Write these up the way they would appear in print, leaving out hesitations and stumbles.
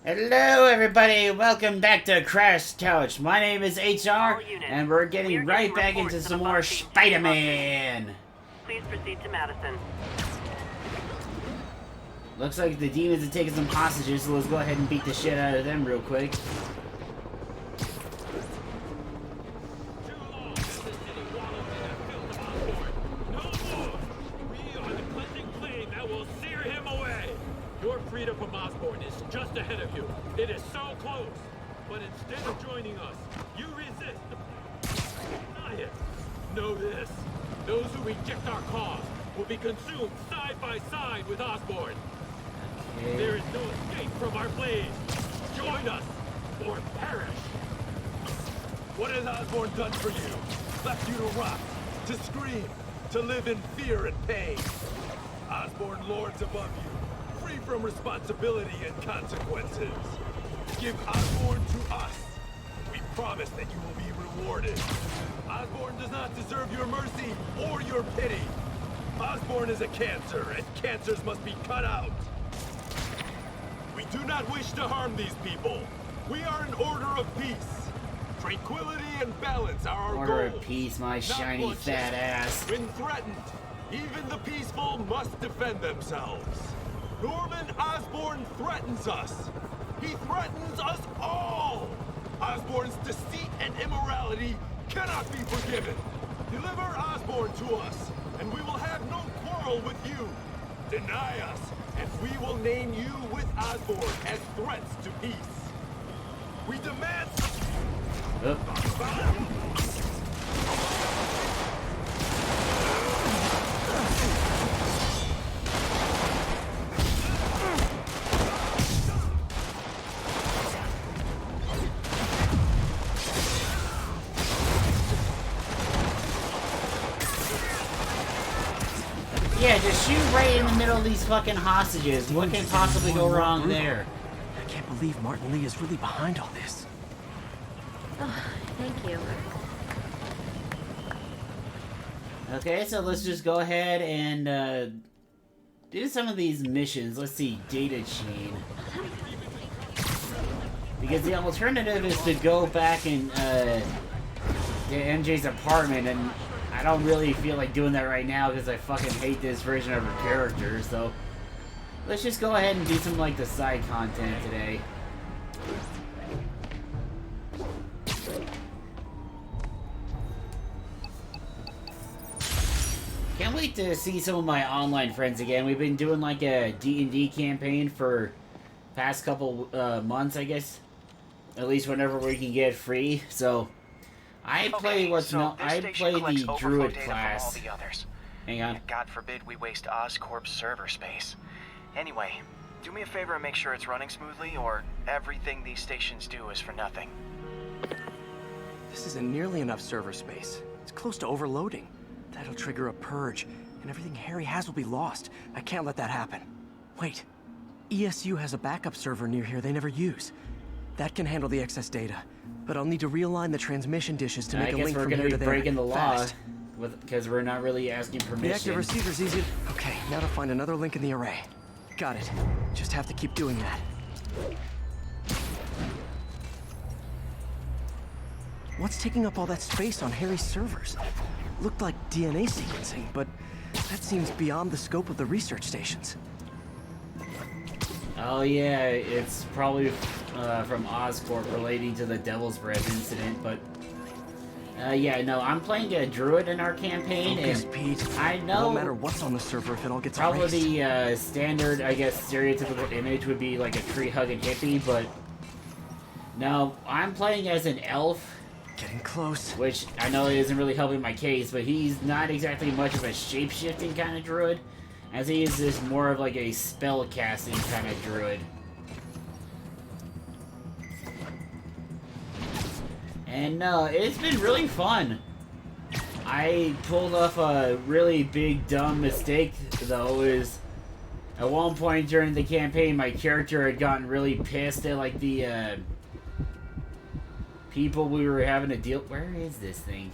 Hello everybody, welcome back to Crash Couch. My name is HR, and we're getting right back into some more Spider-Man. Please proceed to Madison. Looks like the demons are taking some hostages, so let's go ahead and beat the shit out of them real quick. Freedom from Osborn is just ahead of you. It is so close. But instead of joining us, you resist. Deny it. Know this. Those who reject our cause will be consumed side by side with Osborn. Okay. There is no escape from our blaze. Join us or perish. What has Osborn done for you? Left you to rot, to scream, to live in fear and pain. Osborn lords above you, free from responsibility and consequences. Give Osborn to us. We promise that you will be rewarded. Osborn does not deserve your mercy or your pity. Osborn is a cancer, and cancers must be cut out. We do not wish to harm these people. We are an order of peace. Tranquility and balance are our goals. Order of peace, my shiny fat ass. When threatened, even the peaceful must defend themselves. Norman Osborn threatens us. He threatens us all. Osborn's deceit and immorality cannot be forgiven. Deliver Osborn to us, and we will have no quarrel with you. Deny us, and we will name you with Osborn as threats to peace. We demand... Yeah, just shoot right in the middle of these fucking hostages. What can possibly go wrong there? I can't believe Martin Lee is really behind all this. Oh, thank you. Okay, so let's just go ahead and do some of these missions. Let's see, data chain. Because the alternative is to go back and to MJ's apartment, and I don't really feel like doing that right now because I fucking hate this version of her character, so let's just go ahead and do some like the side content today. Can't wait to see some of my online friends again. We've been doing like a D&D campaign for past couple months, I guess. At least whenever we can get free. So I play the Druid class. Hang on. God forbid we waste Oscorp's server space. Anyway, do me a favor and make sure it's running smoothly, or everything these stations do is for nothing. This isn't nearly enough server space. It's close to overloading. That'll trigger a purge, and everything Harry has will be lost. I can't let that happen. Wait. ESU has a backup server near here they never use. That can handle the excess data, but I'll need to realign the transmission dishes to make a link from here to there. I guess we're gonna be breaking the law, fast. because we're not really asking permission. The active receiver's easy. Okay, now to find another link in the array. Got it. Just have to keep doing that. What's taking up all that space on Harry's servers? Looked like DNA sequencing, but that seems beyond the scope of the research stations. Oh yeah, it's probably from Oscorp relating to the Devil's Breath incident, but yeah, no, I'm playing a druid in our campaign, Focus, and Pete. I It know won't matter what's on the server if it all gets probably erased. the standard, I guess, stereotypical image would be like a tree-hugging hippie, but no, I'm playing as an elf. Getting close. Which I know isn't really helping my case, but he's not exactly much of a shape-shifting kind of druid, as he is this more of like a spell-casting kind of druid. And it's been really fun. I pulled off a really big dumb mistake, though, is at one point during the campaign my character had gotten really pissed at like the people we were having to deal... Where is this thing?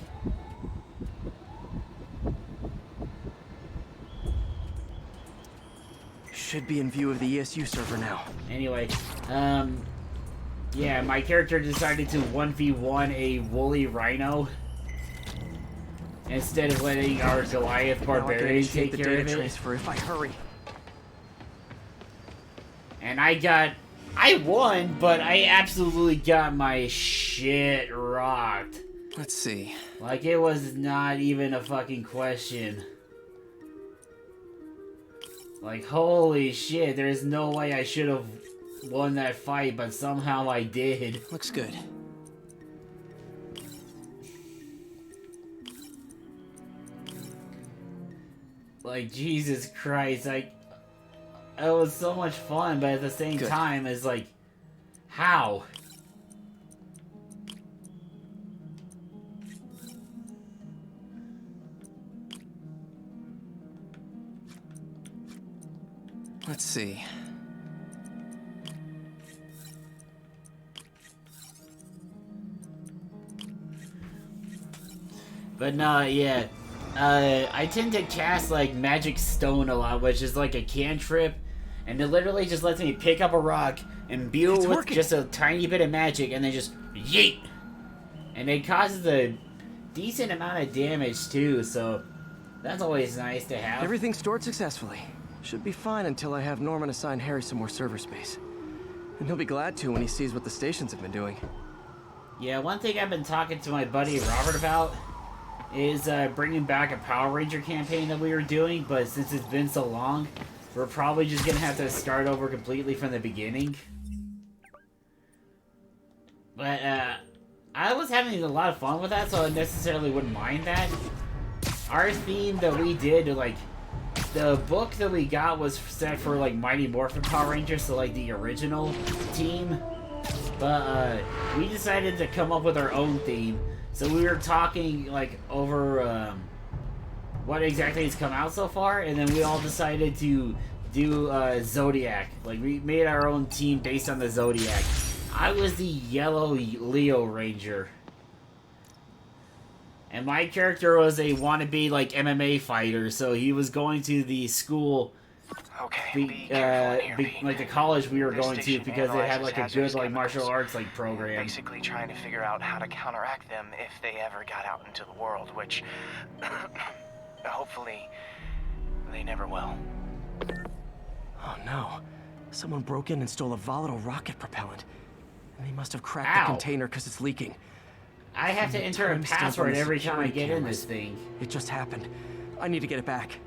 should be in view of the ESU server now. Anyway, yeah, my character decided to 1v1 a woolly rhino instead of letting our Goliath barbarian take the care data of it. transfer if I hurry. And I won, but I absolutely got my shit rocked. Let's see. Like, it was not even a fucking question. Like, holy shit, there's no way I should have won that fight, but somehow I did. Looks good. Like, Jesus Christ, like, it was so much fun, but at the same time, it's like, how? Let's see. But no, yeah. I tend to cast, like, Magic Stone a lot, which is like a cantrip, and it literally just lets me pick up a rock and imbue it with just a tiny bit of magic, and then just yeet! And it causes a decent amount of damage, too, so that's always nice to have. Everything's stored successfully. Should be fine until I have Norman assign Harry some more server space. And he'll be glad to when he sees what the stations have been doing. Yeah, one thing I've been talking to my buddy Robert about is bringing back a Power Ranger campaign that we were doing, but since it's been so long, we're probably just gonna have to start over completely from the beginning. But I was having a lot of fun with that, so I necessarily wouldn't mind that. Our theme that we did, like, the book that we got was set for, like, Mighty Morphin Power Rangers, so, like, the original team. But we decided to come up with our own theme. So we were talking, like, over what exactly has come out so far, and then we all decided to do Zodiac. Like, we made our own team based on the Zodiac. I was the Yellow Leo Ranger. And my character was a wannabe, like, MMA fighter, so he was going to the school, like the college we were going to, because they had, like, a good, like, martial arts, like, program. Basically trying to figure out how to counteract them if they ever got out into the world, which hopefully they never will. Oh no. Someone broke in and stole a volatile rocket propellant. And they must have cracked the container because it's leaking. I have to enter a password every time I get in this thing. It just happened. I need to get it back.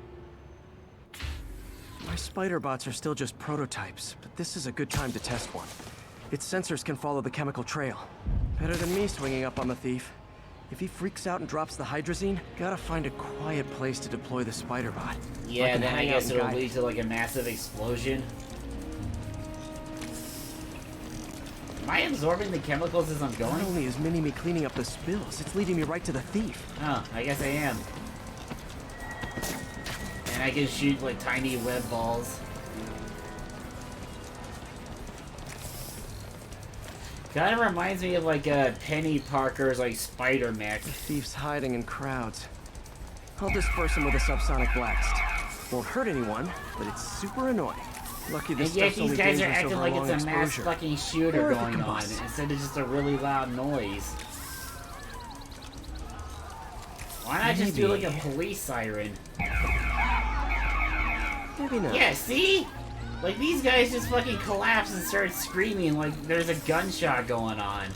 My spider bots are still just prototypes, but this is a good time to test one. Its sensors can follow the chemical trail. Better than me swinging up on the thief. If he freaks out and drops the hydrazine, gotta find a quiet place to deploy the spider bot. Yeah, then I guess it'll lead to, like, a massive explosion. Am I absorbing the chemicals as I'm going? Not only is Mini-Me cleaning up the spills, it's leading me right to the thief. Oh, I guess I am. And I can shoot, like, tiny web balls. Kinda reminds me of, like, Penny Parker's, like, Spider Mech. The thief's hiding in crowds. I'll disperse him with a subsonic blast. Won't hurt anyone, but it's super annoying. Lucky this and yet stuff's only these guys are dangerous acting over like a long it's a mass exposure. fucking shooter Or if it going on, combusts. instead of just a really loud noise. Why not just do, like, a police siren? Maybe not. Yeah, see? Like, these guys just fucking collapse and start screaming like there's a gunshot going on.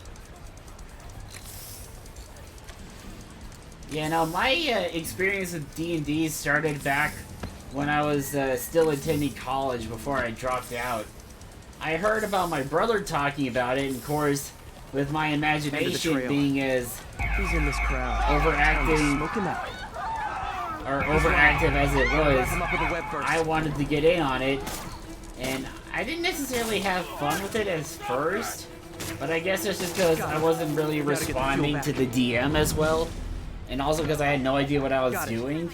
Yeah, now my experience with D&D started back when I was still attending college before I dropped out. I heard about my brother talking about it, and of course, with my imagination being as He's in this crowd. overacting Smoke him out. or overactive as it was, Come up with a web burst. I wanted to get in on it, and I didn't necessarily have fun with it at first, but I guess it's just because I wasn't really responding to the DM as well, and also because I had no idea what I was doing.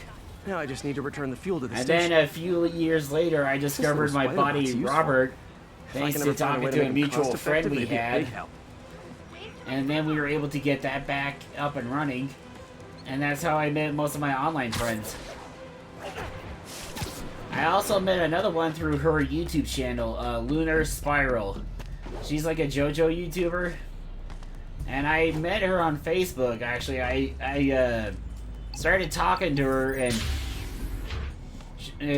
Now I just need to return the fuel to the And station. then a few years later, I discovered my buddy Robert, thanks to talking to a mutual friend we had, and then we were able to get that back up and running, and that's how I met most of my online friends. I also met another one through her YouTube channel, Lunar Spiral. She's like a JoJo YouTuber. And I met her on Facebook, actually. I started talking to her, and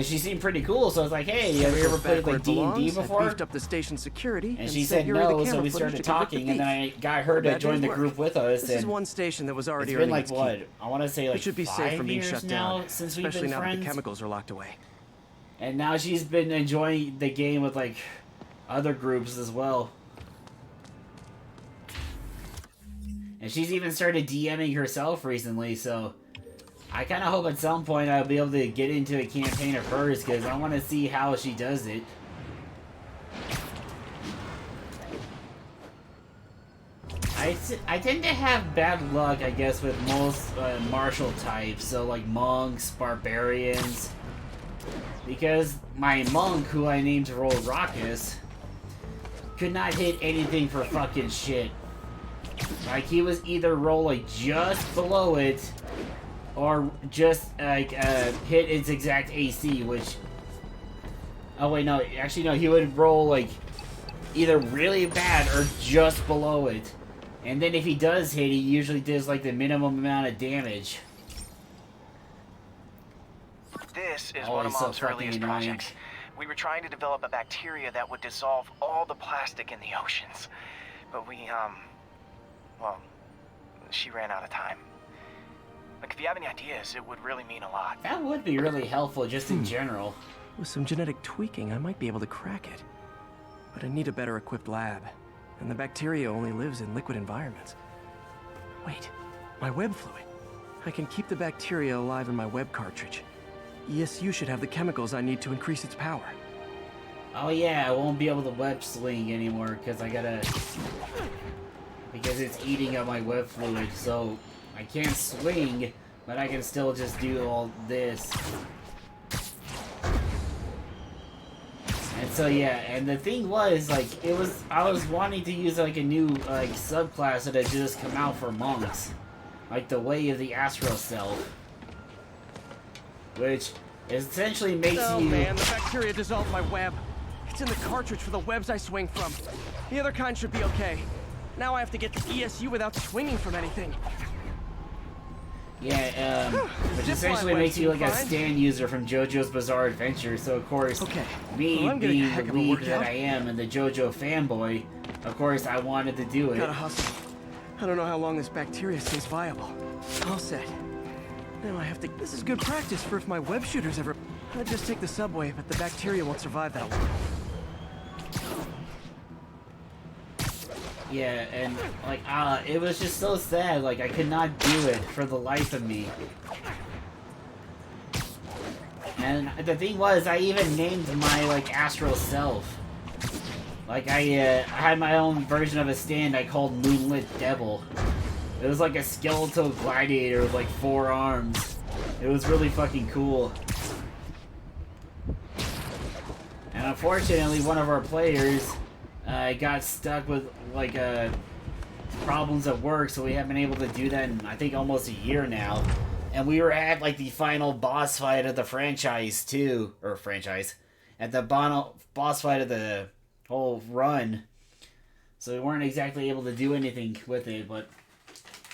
she seemed pretty cool, so I was like, hey, have you ever played like D&D before? I beefed up the station security, and she said no, so we started talking, and then I got her to join the group with us. This is one station that was already it's been like, what, I want to say like it should be 5 safe from being years shut now down, since we've especially been now that friends. the chemicals are locked away. And now she's been enjoying the game with like other groups as well. And she's even started DMing herself recently, so I kind of hope at some point I'll be able to get into a campaign of hers, because I want to see how she does it. I tend to have bad luck, I guess, with most martial types, so like monks, barbarians, because my monk, who I named Raucous, could not hit anything for fucking shit. Like, he was either roll like just below it, or just like hit its exact AC, which, oh wait, no, actually no, he would roll like either really bad or just below it. And then if he does hit, he usually does like the minimum amount of damage. This is Oh, one of he's so Mom's earliest fucking annoying. projects. We were trying to develop a bacteria that would dissolve all the plastic in the oceans. But well, she ran out of time. Like, if you have any ideas, it would really mean a lot. That would be really helpful just in general. With some genetic tweaking, I might be able to crack it. But I need a better equipped lab. And the bacteria only lives in liquid environments. Wait, my web fluid. I can keep the bacteria alive in my web cartridge. ESU should have the chemicals I need to increase its power. Oh yeah, I won't be able to web swing anymore because it's eating up my web fluid, so I can't swing, but I can still just do all this. And so yeah, and the thing was, like, I was wanting to use like a new like subclass that had just come out for monks, like the Way of the Astral Self, which essentially makes Oh you. man, the bacteria dissolved my web. It's in the cartridge for the webs I swing from. The other kind should be okay. Now I have to get to ESU without swinging from anything. Yeah, which Zip essentially line makes you webs like a seem fine. stand user from JoJo's Bizarre Adventure. So of course, Okay. me Well, I'm getting a being heck the of a weeb workout. that I am and the JoJo fanboy, of course I wanted to do it. Gotta hustle. I don't know how long this bacteria stays viable. All set. Now I have to. This is good practice for if my web shooters ever. I'd just take the subway, but the bacteria won't survive that long. Yeah, and like it was just so sad. Like I could not do it for the life of me. And the thing was, I even named my like astral self. Like I had my own version of a stand I called Moonlit Devil. It was like a skeletal gladiator with like 4 arms. It was really fucking cool. And unfortunately, one of our players got stuck with like problems at work, so we haven't been able to do that in I think almost a year now. And we were at like the final boss fight of the franchise too, or franchise, at the boss fight of the whole run. So we weren't exactly able to do anything with it, but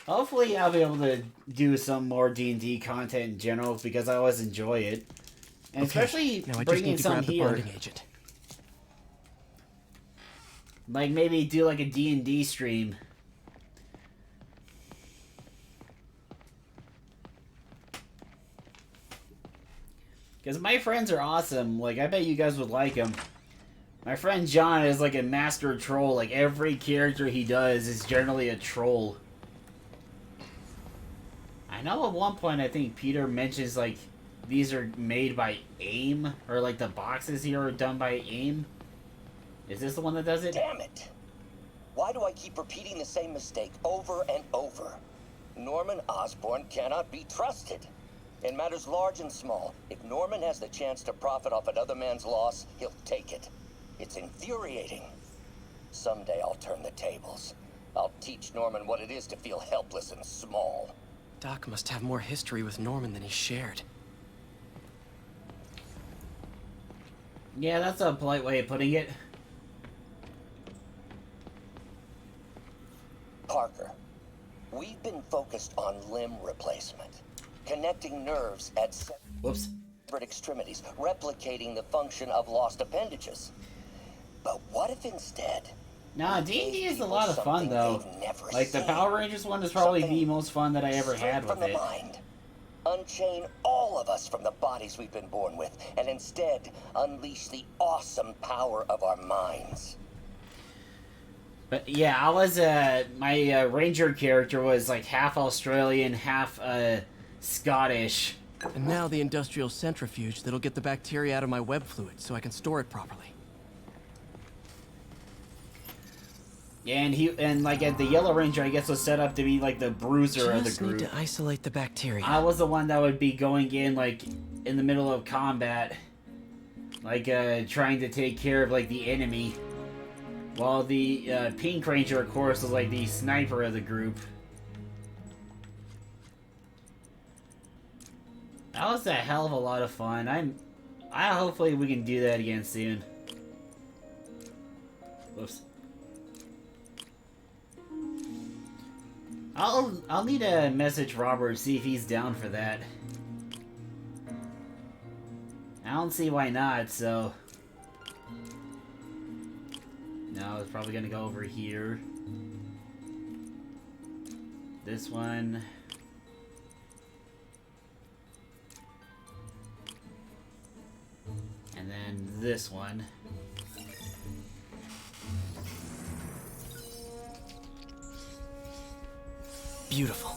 hopefully I'll be able to do some more D&D content in general because I always enjoy it, and especially Now I just bringing need to some grab the here. bonding agent. Like maybe do like a D&D stream. Because my friends are awesome. Like, I bet you guys would like them. My friend John is like a master troll. Like, every character he does is generally a troll. I know at one point I think Peter mentions, like, these are made by AIM. Or, like, the boxes here are done by AIM. Is this the one that does it? Damn it! Why do I keep repeating the same mistake over and over? Norman Osborn cannot be trusted. In matters large and small, if Norman has the chance to profit off another man's loss, he'll take it. It's infuriating. Someday I'll turn the tables. I'll teach Norman what it is to feel helpless and small. Doc must have more history with Norman than he shared. Yeah, that's a polite way of putting it. Parker, we've been focused on limb replacement, connecting nerves at Whoops. separate extremities, replicating the function of lost appendages. But what if instead... Nah, D&D is a lot of fun, though. Like, the Power Rangers one is probably the most fun that I ever had with it. Mind. Unchain all of us from the bodies we've been born with, and instead unleash the awesome power of our minds. But yeah, I was, my Ranger character was like half Australian, half, Scottish. And now the industrial centrifuge that'll get the bacteria out of my web fluid so I can store it properly. And like at the Yellow Ranger, I guess was set up to be like the bruiser of the Just group. need to isolate the bacteria. I was the one that would be going in like in the middle of combat, like trying to take care of like the enemy, while the Pink Ranger, of course, was like the sniper of the group. That was a hell of a lot of fun. I hopefully we can do that again soon. Whoops. I'll need to message Robert, see if he's down for that. I don't see why not, so... No, it's probably gonna go over here. This one... And then this one. Beautiful.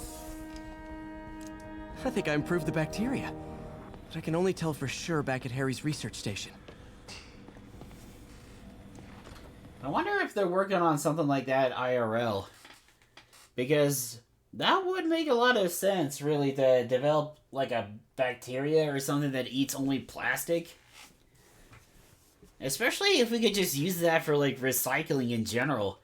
I think I improved the bacteria. But I can only tell for sure back at Harry's research station. I wonder if they're working on something like that IRL. Because that would make a lot of sense, really, to develop like a bacteria or something that eats only plastic. Especially if we could just use that for like recycling in general.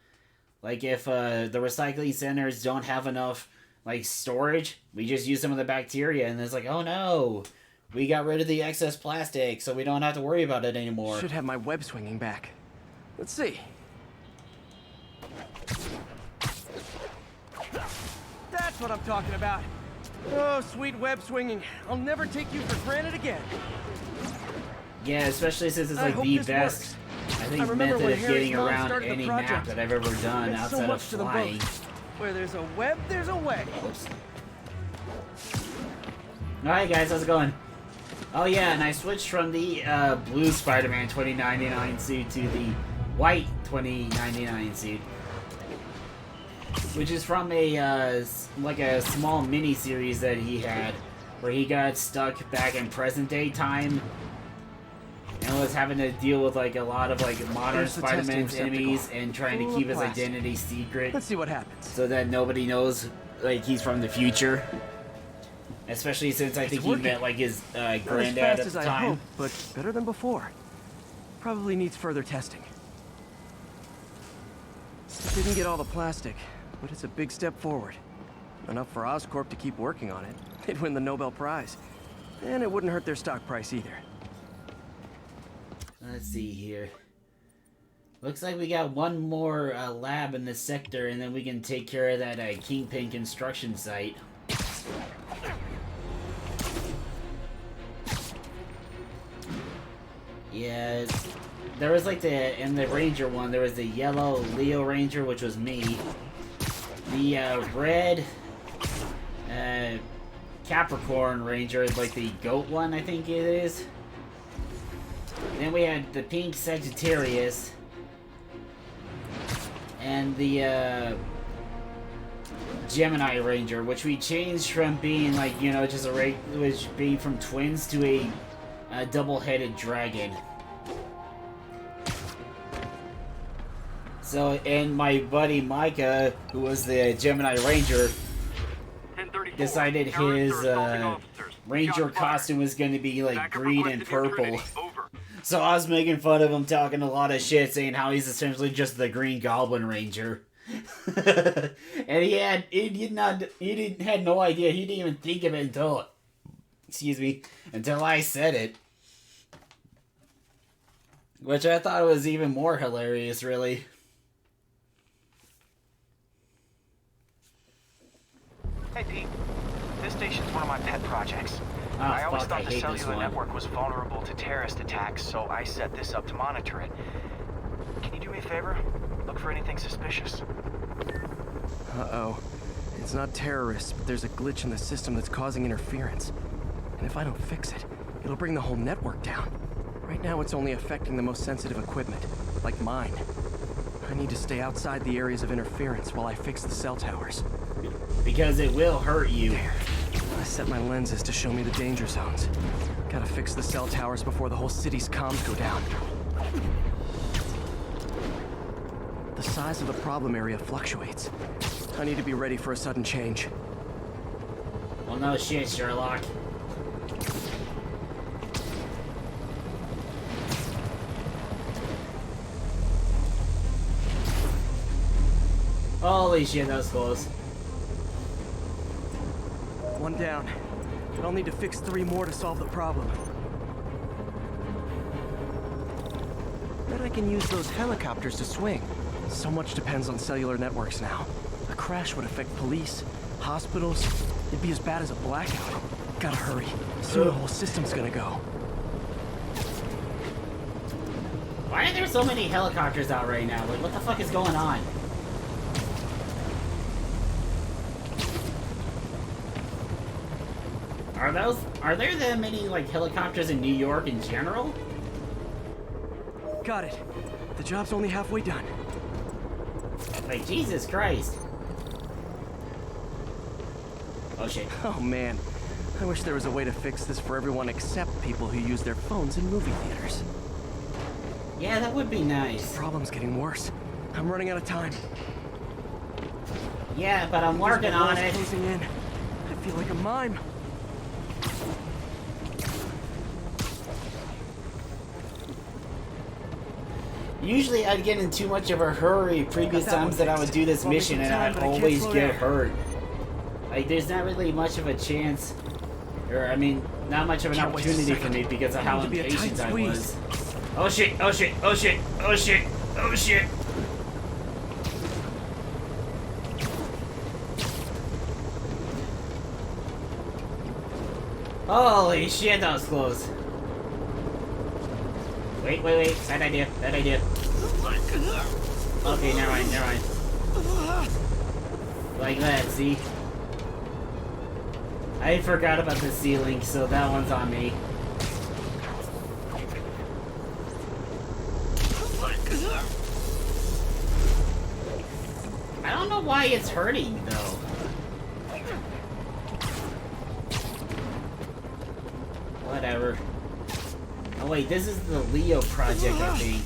Like if the recycling centers don't have enough like storage, we just use some of the bacteria and it's like, oh no, we got rid of the excess plastic so we don't have to worry about it anymore. Should have my web swinging back. Let's see. That's what I'm talking about. Oh, sweet web swinging. I'll never take you for granted again. Yeah, especially since it's like the best, I think, method of getting around any map that I've ever done outside of flying. Where there's a web, there's a way. Oops. Alright guys, how's it going? Oh yeah, and I switched from the blue Spider-Man 2099 suit to the white 2099 suit. Which is from a, like a small mini-series that he had, where he got stuck back in present-day time, and was having to deal with like a lot of like modern Spider-Man's enemies and trying to keep his identity secret. Let's see what happens. So that nobody knows like he's from the future. Especially since I think he met like his granddad at the time. I hope, but better than before. Probably needs further testing. Didn't get all the plastic, but it's a big step forward. Enough for Oscorp to keep working on it. They'd win the Nobel Prize. And it wouldn't hurt their stock price either. Let's see here. Looks like we got one more lab in this sector, and then we can take care of that Kingpin construction site. Yeah, there was like in the Ranger one, there was the yellow Leo Ranger, which was me. The red Capricorn Ranger is like the goat one, I think it is. And then we had the pink Sagittarius. And the Gemini Ranger, which we changed from being like, you know, just being from twins to a double-headed dragon. So, and my buddy Micah, who was the Gemini Ranger, decided his Ranger costume was going to be like green and purple. So I was making fun of him, talking a lot of shit, saying how he's essentially just the Green Goblin Ranger. And he had no idea. He didn't even think of it until I said it. Which I thought was even more hilarious, really. Hey, Pete. This station's one of my pet projects. Oh, I always fuck, I thought the hate this cellular one. network was vulnerable to terrorist attacks, so I set this up to monitor it. Can you do me a favor? Look for anything suspicious. Uh-oh. It's not terrorists, but there's a glitch in the system that's causing interference. And if I don't fix it, it'll bring the whole network down. Right now, it's only affecting the most sensitive equipment, like mine. I need to stay outside the areas of interference while I fix the cell towers. Because it will hurt you. There. I set my lenses to show me the danger zones. Gotta fix the cell towers before the whole city's comms go down. The size of the problem area fluctuates. I need to be ready for a sudden change. Well, no shit, Sherlock. Holy shit, that was close. One down. But I'll need to fix 3 more to solve the problem. Bet I can use those helicopters to swing. So much depends on cellular networks now. A crash would affect police, hospitals. It'd be as bad as a blackout. Gotta hurry. Soon the whole system's gonna go. Why are there so many helicopters out right now? Like, what the fuck is going on? Are there that many, like, helicopters in New York in general? Got it. The job's only halfway done. Like, Jesus Christ. Oh shit. Oh man. I wish there was a way to fix this for everyone except people who use their phones in movie theaters. Yeah, that would be nice. The problem's getting worse. I'm running out of time. Yeah, but I'm working on it. Closing in. I feel like a mime. Usually I'd get in too much of a hurry previous times that I would do this mission and I'd always get hurt. Like, there's not really much of a chance, or I mean, not much of an opportunity for me because of how impatient I was. Oh shit, oh shit, oh shit, oh shit, oh shit. Holy shit, that was close. Wait, bad idea, bad idea. Okay, never mind. Like that, see? I forgot about the ceiling, so that one's on me. I don't know why it's hurting, though. Whatever. Oh wait, this is the Leo project, I think.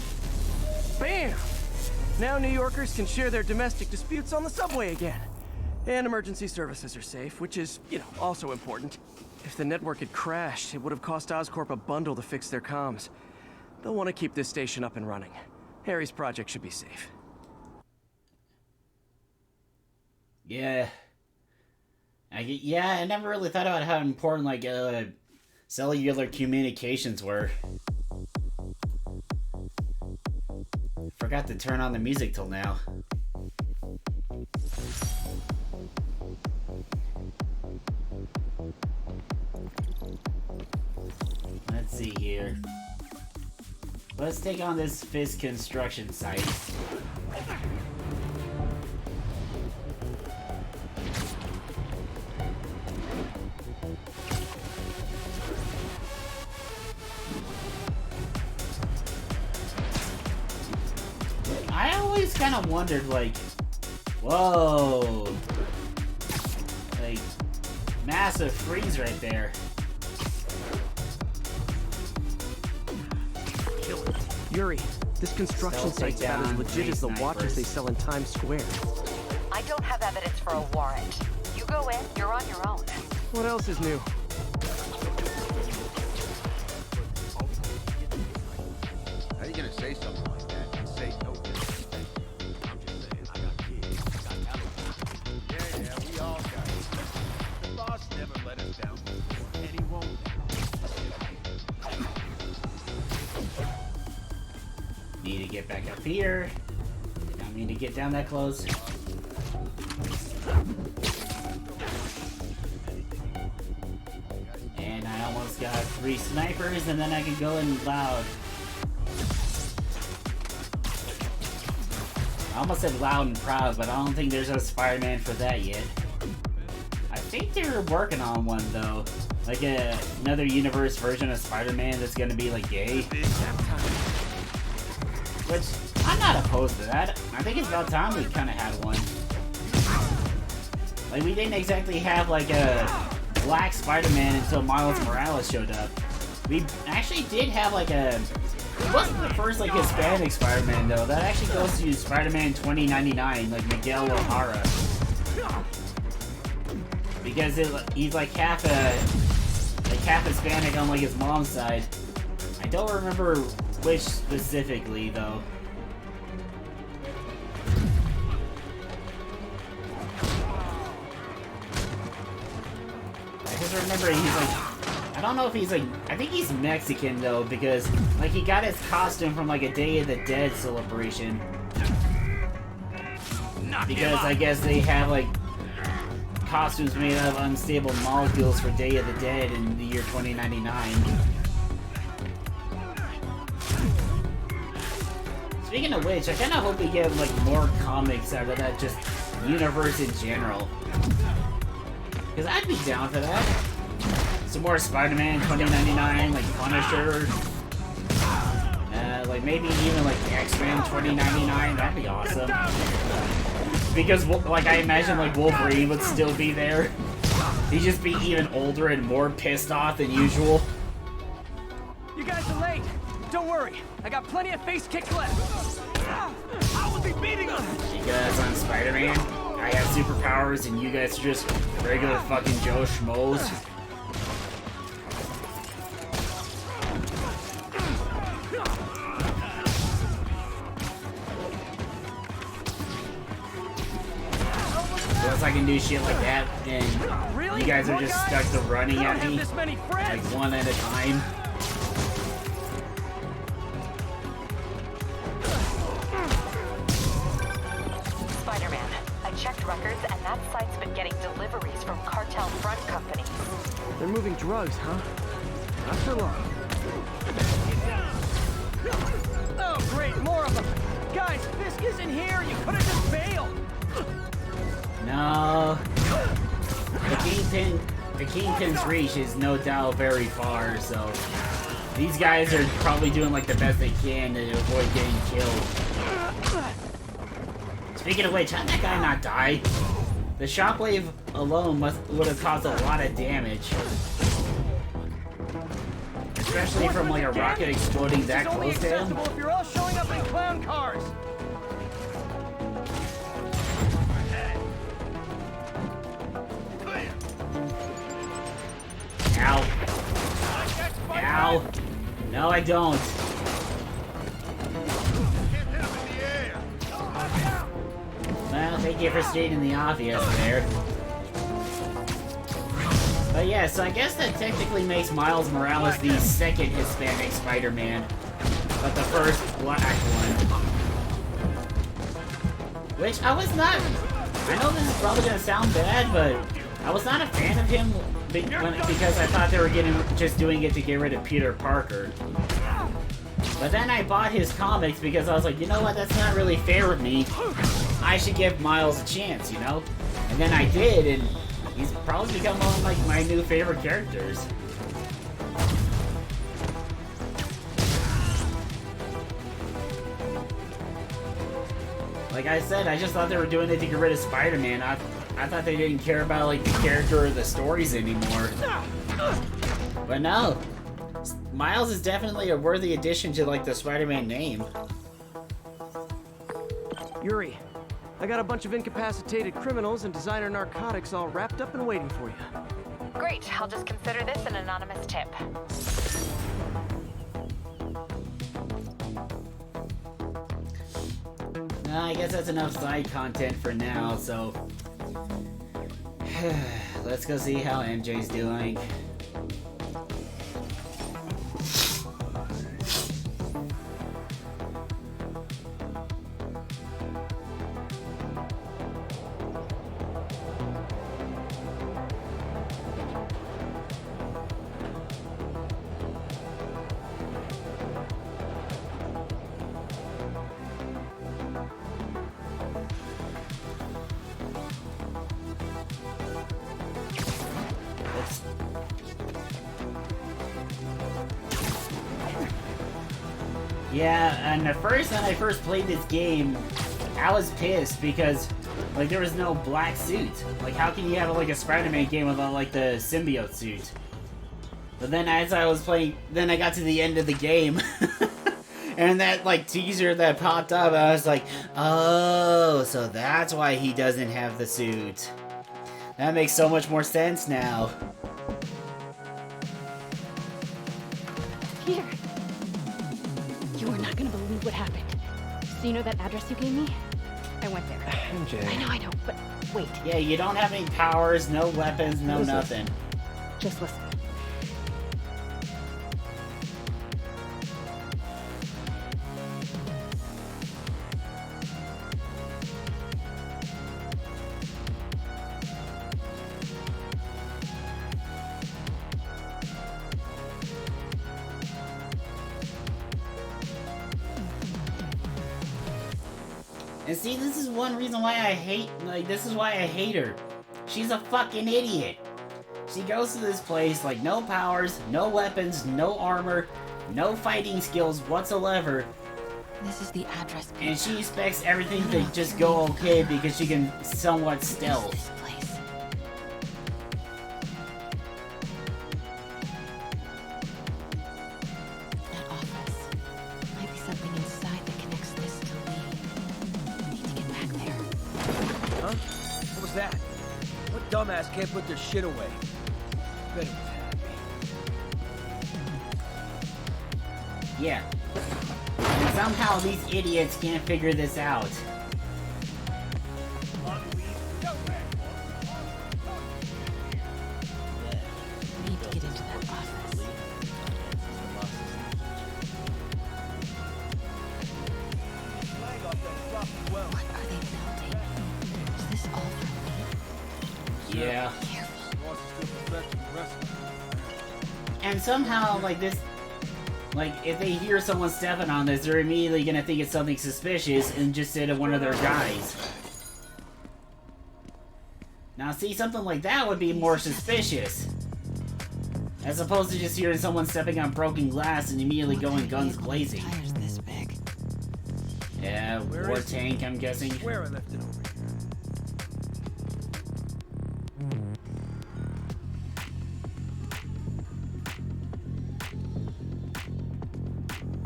Bam! Now New Yorkers can share their domestic disputes on the subway again. And emergency services are safe, which is, also important. If the network had crashed, it would have cost Oscorp a bundle to fix their comms. They'll want to keep this station up and running. Harry's project should be safe. Yeah. I never really thought about how important, like, cellular communications were. Forgot to turn on the music till now. Let's see here. Let's take on this Fisk construction site. I always kind of wondered, like, whoa, like, massive freeze right there. Yuri, this construction site's about as legit as the watches they sell in Times Square. I don't have evidence for a warrant. You go in, you're on your own. What else is new? How are you gonna say something like that and say no disrespect? I'm just saying, I got kids, I got alibis. Yeah, we all got it. The boss never let us down before, and he won't now. Need to get back up here. Did not mean to get down that close. And I almost got 3 snipers, and then I can go in loud. I almost said loud and proud, but I don't think there's a Spider-Man for that yet. I think they were working on one, though. Like another universe version of Spider-Man that's gonna be, like, gay. Which, I'm not opposed to that. I think it's about time we kind of had one. Like, we didn't exactly have, like, a black Spider-Man until Miles Morales showed up. We actually did have, like, a... It wasn't the first, like, Hispanic Spider-Man, though. That actually goes to Spider-Man 2099, like Miguel O'Hara. Because he's, like, half Hispanic on, like, his mom's side. I don't remember which specifically, though. I just remember he's, like... I don't know if he's, like... I think he's Mexican, though, because, like, he got his costume from, like, a Day of the Dead celebration. Because I guess they have, like, costumes made out of unstable molecules for Day of the Dead in the year 2099. Speaking of which, I kind of hope we get, like, more comics out of that just universe in general. Because I'd be down for that. Some more Spider-Man 2099, like Punisher. Like maybe even like X-Men 2099, that'd be awesome. Because, like, I imagine, like, Wolverine would still be there. He'd just be even older and more pissed off than usual. You guys are late. Don't worry. I got plenty of face kicks left. I will be beating them. Because I'm Spider-Man, I have superpowers, and you guys are just regular fucking Joe Schmoes. Once I can do shit like that, and you guys are just stuck to running at me, like one at a time. Spider-Man, I checked records and that site's been getting deliveries from cartel front companies. They're moving drugs, huh? Not for long. Oh, great, more of them. Guys, Fisk isn't here. You could have just bailed. No. The Kingpin's reach is no doubt very far, so these guys are probably doing like the best they can to avoid getting killed. Speaking of which, how'd that guy not die? The shockwave alone would have caused a lot of damage. Especially from like a rocket exploding that close to him. If you're all showing up in clown cars. Ow. Ow. No, I don't. Well, thank you for stating the obvious there. But yeah, so I guess that technically makes Miles Morales the second Hispanic Spider-Man, but the first black one. Which I was not... I know this is probably gonna sound bad, but I was not a fan of him because I thought they were just doing it to get rid of Peter Parker. But then I bought his comics because I was like, you know what, that's not really fair with me. I should give Miles a chance, you know? And then I did, and he's probably become one of like my new favorite characters. Like I said, I just thought they were doing it to get rid of Spider-Man. I thought they didn't care about like the character or the stories anymore. But no. Miles is definitely a worthy addition to like the Spider-Man name. Yuri, I got a bunch of incapacitated criminals and designer narcotics all wrapped up and waiting for you. Great, I'll just consider this an anonymous tip. I guess that's enough side content for now, so... Let's go see how MJ's doing. Yeah, and at first, when I first played this game, I was pissed because, like, there was no black suit. Like, how can you have, like, a Spider-Man game without, like, the symbiote suit? But then as I was playing, then I got to the end of the game, and that, like, teaser that popped up, I was like, oh, so that's why he doesn't have the suit. That makes so much more sense now. Peter, you are not gonna believe what happened. So you know that address you gave me? I went there. MJ. I know, but wait, Yeah, you don't have any powers, no weapons, no What is this? nothing. just listen. And see, this is one reason why I hate, like, this is why I hate her. She's a fucking idiot. She goes to this place, like, no powers, no weapons, no armor, no fighting skills whatsoever, This is the address. and she expects everything to just go okay because she can somewhat stealth. This place. That office. Might be something inside that connects this to Lee. I need to get back there. Huh? What was that? What dumbass can't put their shit away? Bet it was happy. Yeah. And somehow these idiots can't figure this out. I need to get into that office. What are they building? Is this all for Lee? Yeah. Careful. Wants us to perfect the rest of it. And somehow, like, this... Like, if they hear someone stepping on this, they're immediately gonna think it's something suspicious and just say to one of their guys. Now, see, something like that would be more suspicious. As opposed to just hearing someone stepping on broken glass and immediately going guns blazing. Tires this big. Yeah, Where war is he? tank, I'm guessing. I swear I left it over here.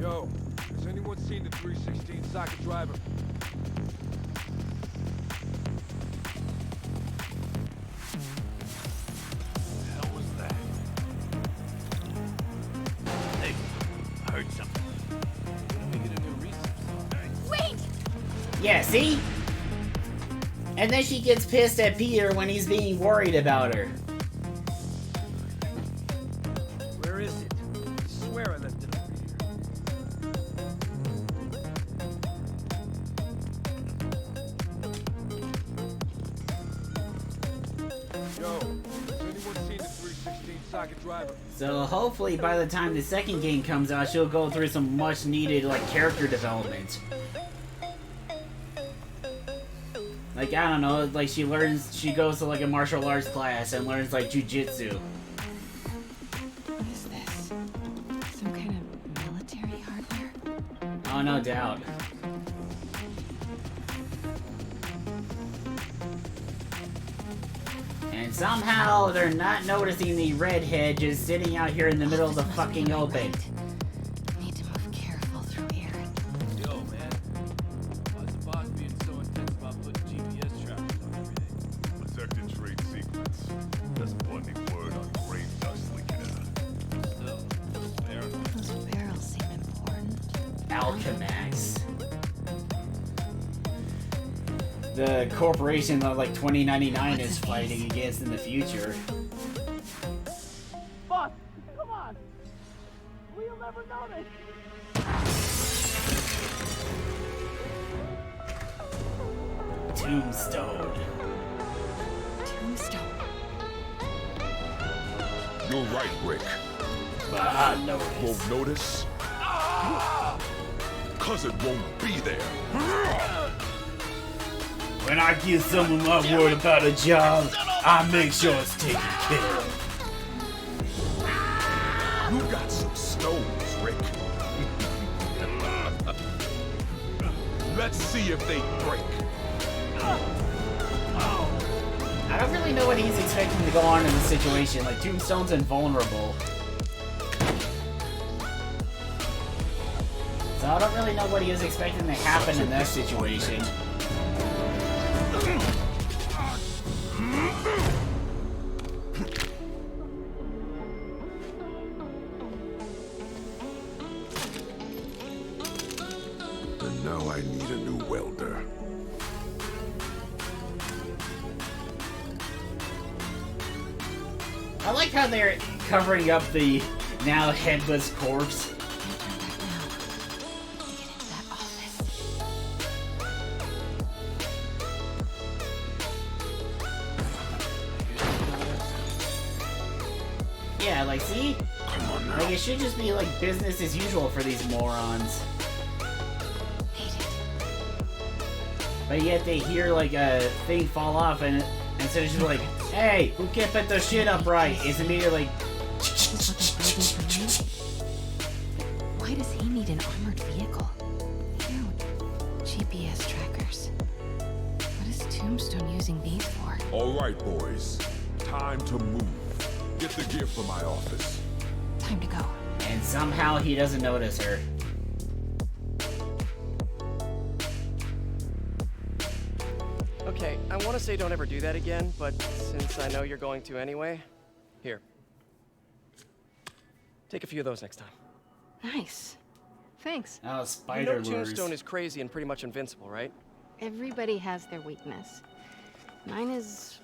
Yo, has anyone seen the 316 socket driver? The hell was that? Hey, I heard something. When do we get a new resource? Wait! Yeah, see? And then she gets pissed at Peter when he's being worried about her. Where is it? I swear I left it over here. Yo, has anyone seen the 316 socket driver? So hopefully by the time the second game comes out, she'll go through some much needed, like, character development. Like, I don't know, like, she goes to, like, a martial arts class and learns, like, jujitsu. What is this? Some kind of military hardware? Oh, no doubt. And somehow they're not noticing the redhead just sitting out here in the middle of the This must be fucking going open. right. Need to move careful through here. Yo, man. Why's the boss being so intense about putting GPS trackers on everything? Protected trade secrets. That's a funny word on grave dust leaking out. Still, apparently. Those barrels seem important. Alchemax. The corporation that, like, 2099 is fighting against in the future. Boss, come on! We'll never notice! Tombstone. Tombstone. You're right, Rick. But I noticed. Won't notice? Cause it won't be there. When I give someone my word about a job, I make sure it's taken care of. You got some stones, Rick. Let's see if they break. I don't really know what he's expecting to go on in this situation. Like, Tombstone's invulnerable. So I don't really know what he is expecting to happen in that situation. And now I need a new welder. I like how they're covering up the now headless corpse. Yeah, like, see? Come on now. Like, it should just be, like, business as usual for these morons. But yet they hear, like, a thing fall off, and instead of just like, hey, who can't put their shit up right? It's immediately like... Why does he need an armored vehicle? Dude, GPS trackers. What is Tombstone using these for? All right, boys. Time to move. Get the gear from my office. Time to go. And somehow he doesn't notice her. Okay, I want to say don't ever do that again, but since I know you're going to anyway, here. Take a few of those next time. Nice. Thanks. Oh, You spider know lures. Tombstone is crazy and pretty much invincible, right? Everybody has their weakness. Mine is...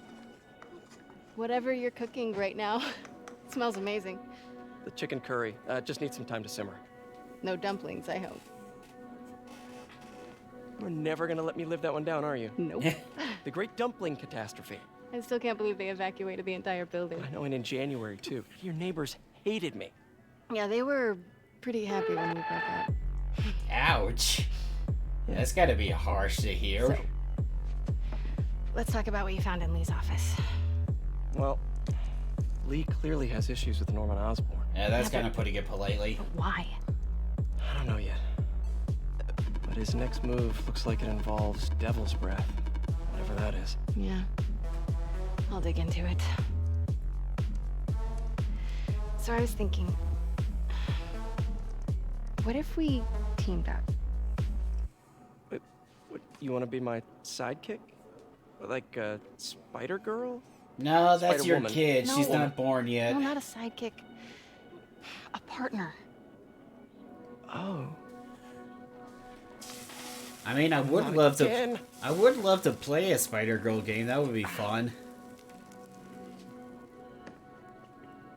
whatever you're cooking right now. It smells amazing. The chicken curry. Just needs some time to simmer. No dumplings, I hope. You're never gonna let me live that one down, are you? Nope. The Great Dumpling Catastrophe. I still can't believe they evacuated the entire building. I know, and in January, too. Your neighbors hated me. Yeah, they were pretty happy when we broke up. Ouch. That's gotta be harsh to hear. So, let's talk about what you found in Lee's office. Well, Lee clearly has issues with Norman Osborn. Yeah, that's kind of putting it politely. Why? I don't know yet. But his next move looks like it involves Devil's Breath. Whatever that is. Yeah. I'll dig into it. So I was thinking, what if we teamed up? What, you want to be my sidekick? Like a spider girl? No, that's Spider your Woman. kid. No. She's not born yet. No, not a sidekick. A partner. Oh. I mean, I would Not love to. again. I would love to play a Spider-Girl game. That would be fun.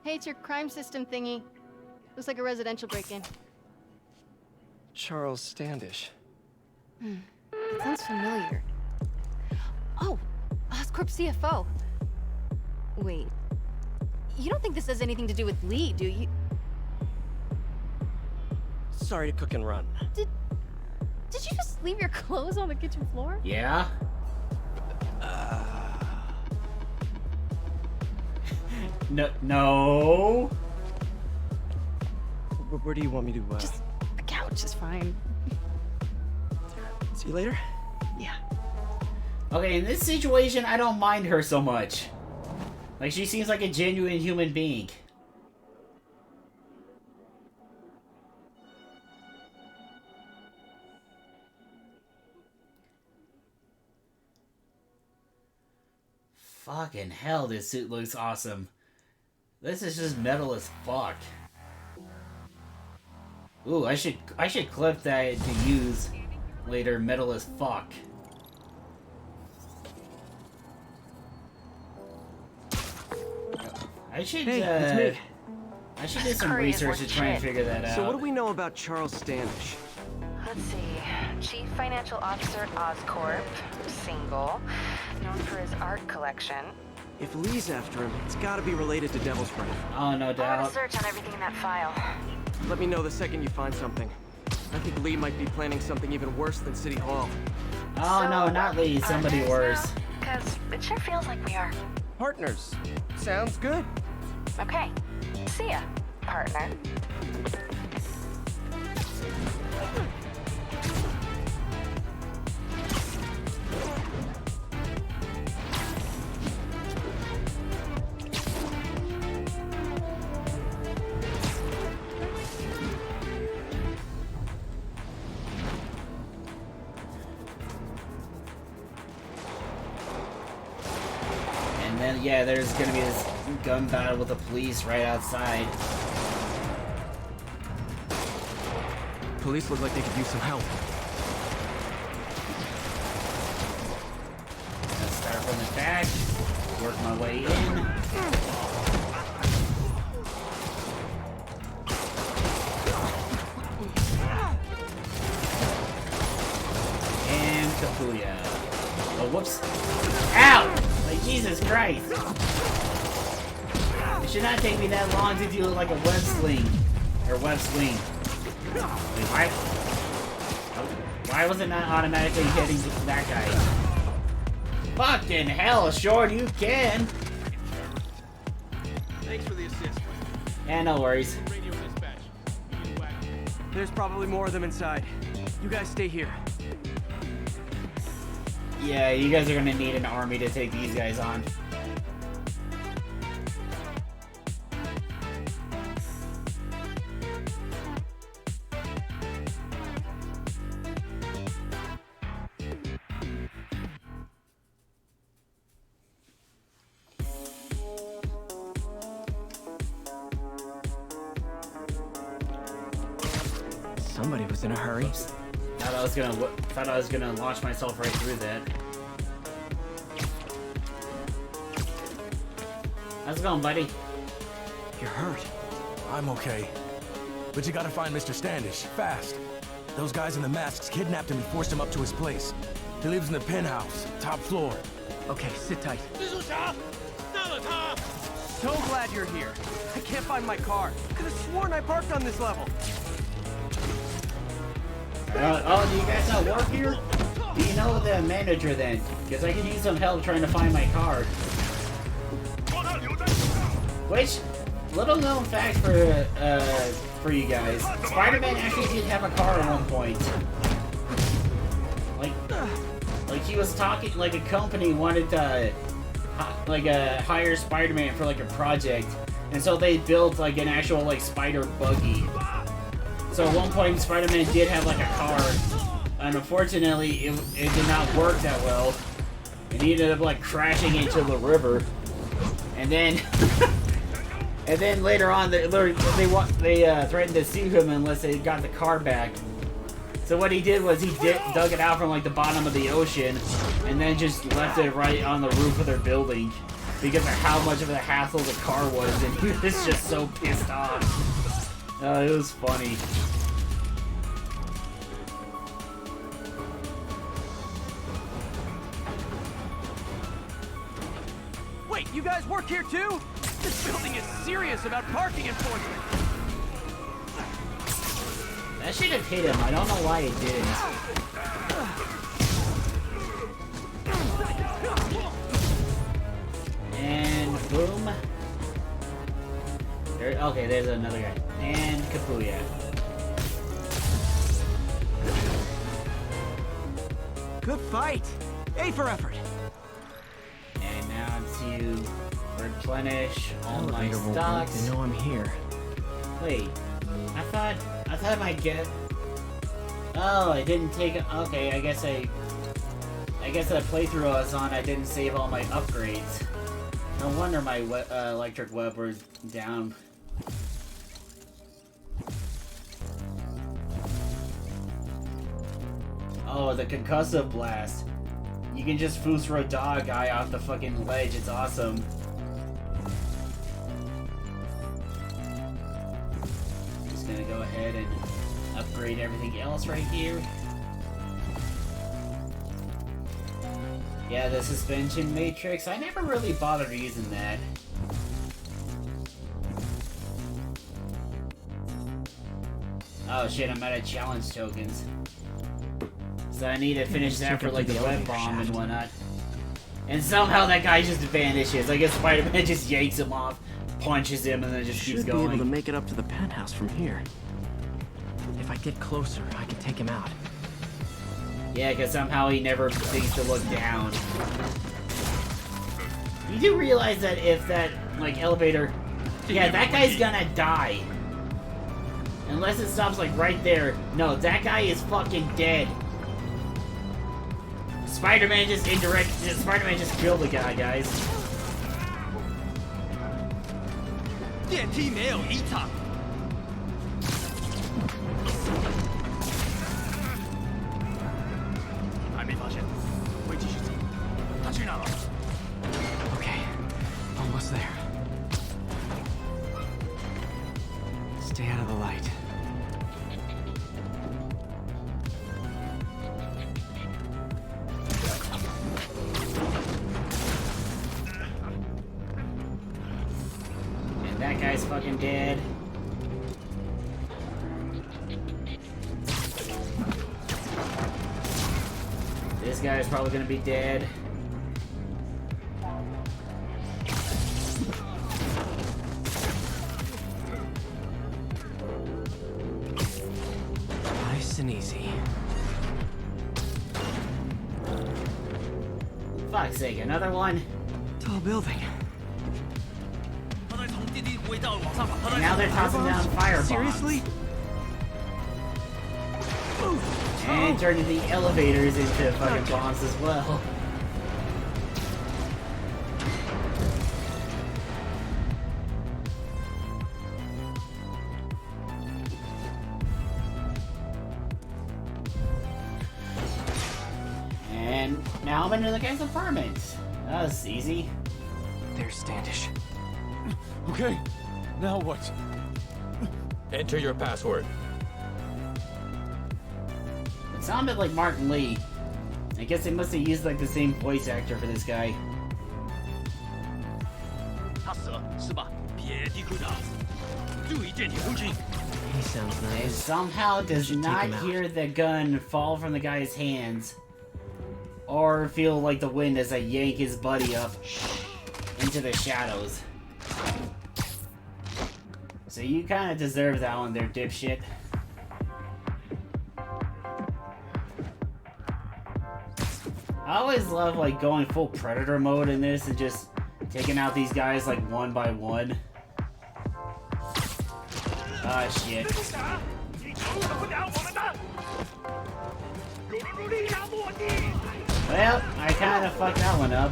Hey, it's your crime system thingy. Looks like a residential break-in. Charles Standish. It sounds familiar. Oh, Oscorp CFO. Wait. You don't think this has anything to do with Lee, do you? Sorry to cook and run. Did you just leave your clothes on the kitchen floor? Yeah. No. Where do you want me to, Just the couch is fine. See you later? Yeah. Okay, in this situation, I don't mind her so much. Like, she seems like a genuine human being. Fucking hell, this suit looks awesome. This is just metal as fuck. Ooh, I should clip that to use later. Metal as fuck. I should Hey, it's me. I should do some Curry is research to worth try and shit. figure that out. So what do we know about Charles Standish? Let's see. Chief Financial Officer at Oscorp. Single. Known for his art collection. If Lee's after him, it's gotta be related to Devil's Breath. Oh, no I'll run a doubt. search on everything in that file. Let me know the second you find something. I think Lee might be planning something even worse than City Hall. Oh no, not Lee. Somebody worse. Because it sure feels like we are. Partners. Sounds good. Okay. See ya, partner. then, yeah, there's gonna be this gun battle with the police right outside. Police look like they could use some help. Let's start from the back, work my way in. And Kapuya. Oh, whoops. Ow! Like, Jesus Christ. It should not take me that long to do like a web sling. Or web swing. Wait, why was it not automatically hitting that guy? Fucking hell, sure you can! Thanks for the assist. Yeah, no worries. Radio dispatch. There's probably more of them inside. You guys stay here. Yeah, you guys are gonna need an army to take these guys on. Somebody was in a hurry. Thought I was gonna launch myself right through that. How's it going, buddy? You're hurt. I'm okay. But you gotta find Mr. Standish, fast. Those guys in the masks kidnapped him and forced him up to his place. He lives in the penthouse, top floor. Okay, sit tight. So glad you're here. I can't find my car. Could have sworn I parked on this level. Oh, do you guys not work here? Do you know the manager then? Because I could use some help trying to find my car. Which, little known fact for you guys, Spider-Man actually did have a car at one point. Like he was talking, like a company wanted to, hire Spider-Man for like a project, and so they built like an actual like spider buggy. So at one point, Spider-Man did have like a car, and unfortunately, it did not work that well, and he ended up like crashing into the river, and then, and then later on, they threatened to sue him unless they got the car back. So what he did was he dug it out from like the bottom of the ocean, and then just left it right on the roof of their building because of how much of a hassle the car was, and he was just so pissed off. It was funny. Wait, you guys work here too? This building is serious about parking enforcement. That should have hit him. I don't know why it didn't. And boom. Okay, there's another guy. And Kapuya. Good fight. A for effort. And now to replenish all my Elevator won't work, stocks. they know I'm here. Wait, I thought I might get. Oh, I didn't take it. Okay, I guess that playthrough I was on, I didn't save all my upgrades. No wonder my electric web was down. Oh, the concussive blast. You can just Fusro a dog guy off the fucking ledge. It's awesome. Just gonna go ahead and upgrade everything else right here. Yeah, the suspension matrix. I never really bothered using that. Oh shit, I'm out of challenge tokens. So I need to finish that for like the web bomb and whatnot. And somehow that guy just vanishes. I guess Spider-Man just yanks him off, punches him, and then just keeps going. Should be able to make it up to the penthouse from here. If I get closer, I can take him out. Yeah, because somehow he never thinks to look down. You do realize that if that, like, elevator... Yeah, that guy's gonna die. Unless it stops, like, right there. No, that guy is fucking dead. Spider-Man just killed the guy, guys. 电梯没有异常。还没发现，会继续走。他去哪了 ？Okay, almost there. Stay out of the light. And that guy's fucking dead. This guy's probably gonna be dead. Nice and easy. Fuck's sake, another one? Tall building. And now they're tossing down fire bombs. Seriously? And turning the elevators into fucking bombs as well. And now I'm into the guy's apartment. That was easy. There's Standish. Okay, now what? Enter your password. It sounded like Martin Lee. I guess they must have used like the same voice actor for this guy. He sounds And nice. somehow does should take not him out. hear the gun fall from the guy's hands. Or feel like the wind as I yank his buddy up into the shadows. So you kind of deserve that one there, dipshit. I always love like going full Predator mode in this and just taking out these guys like one by one. Ah, shit. Well, I kind of fucked that one up.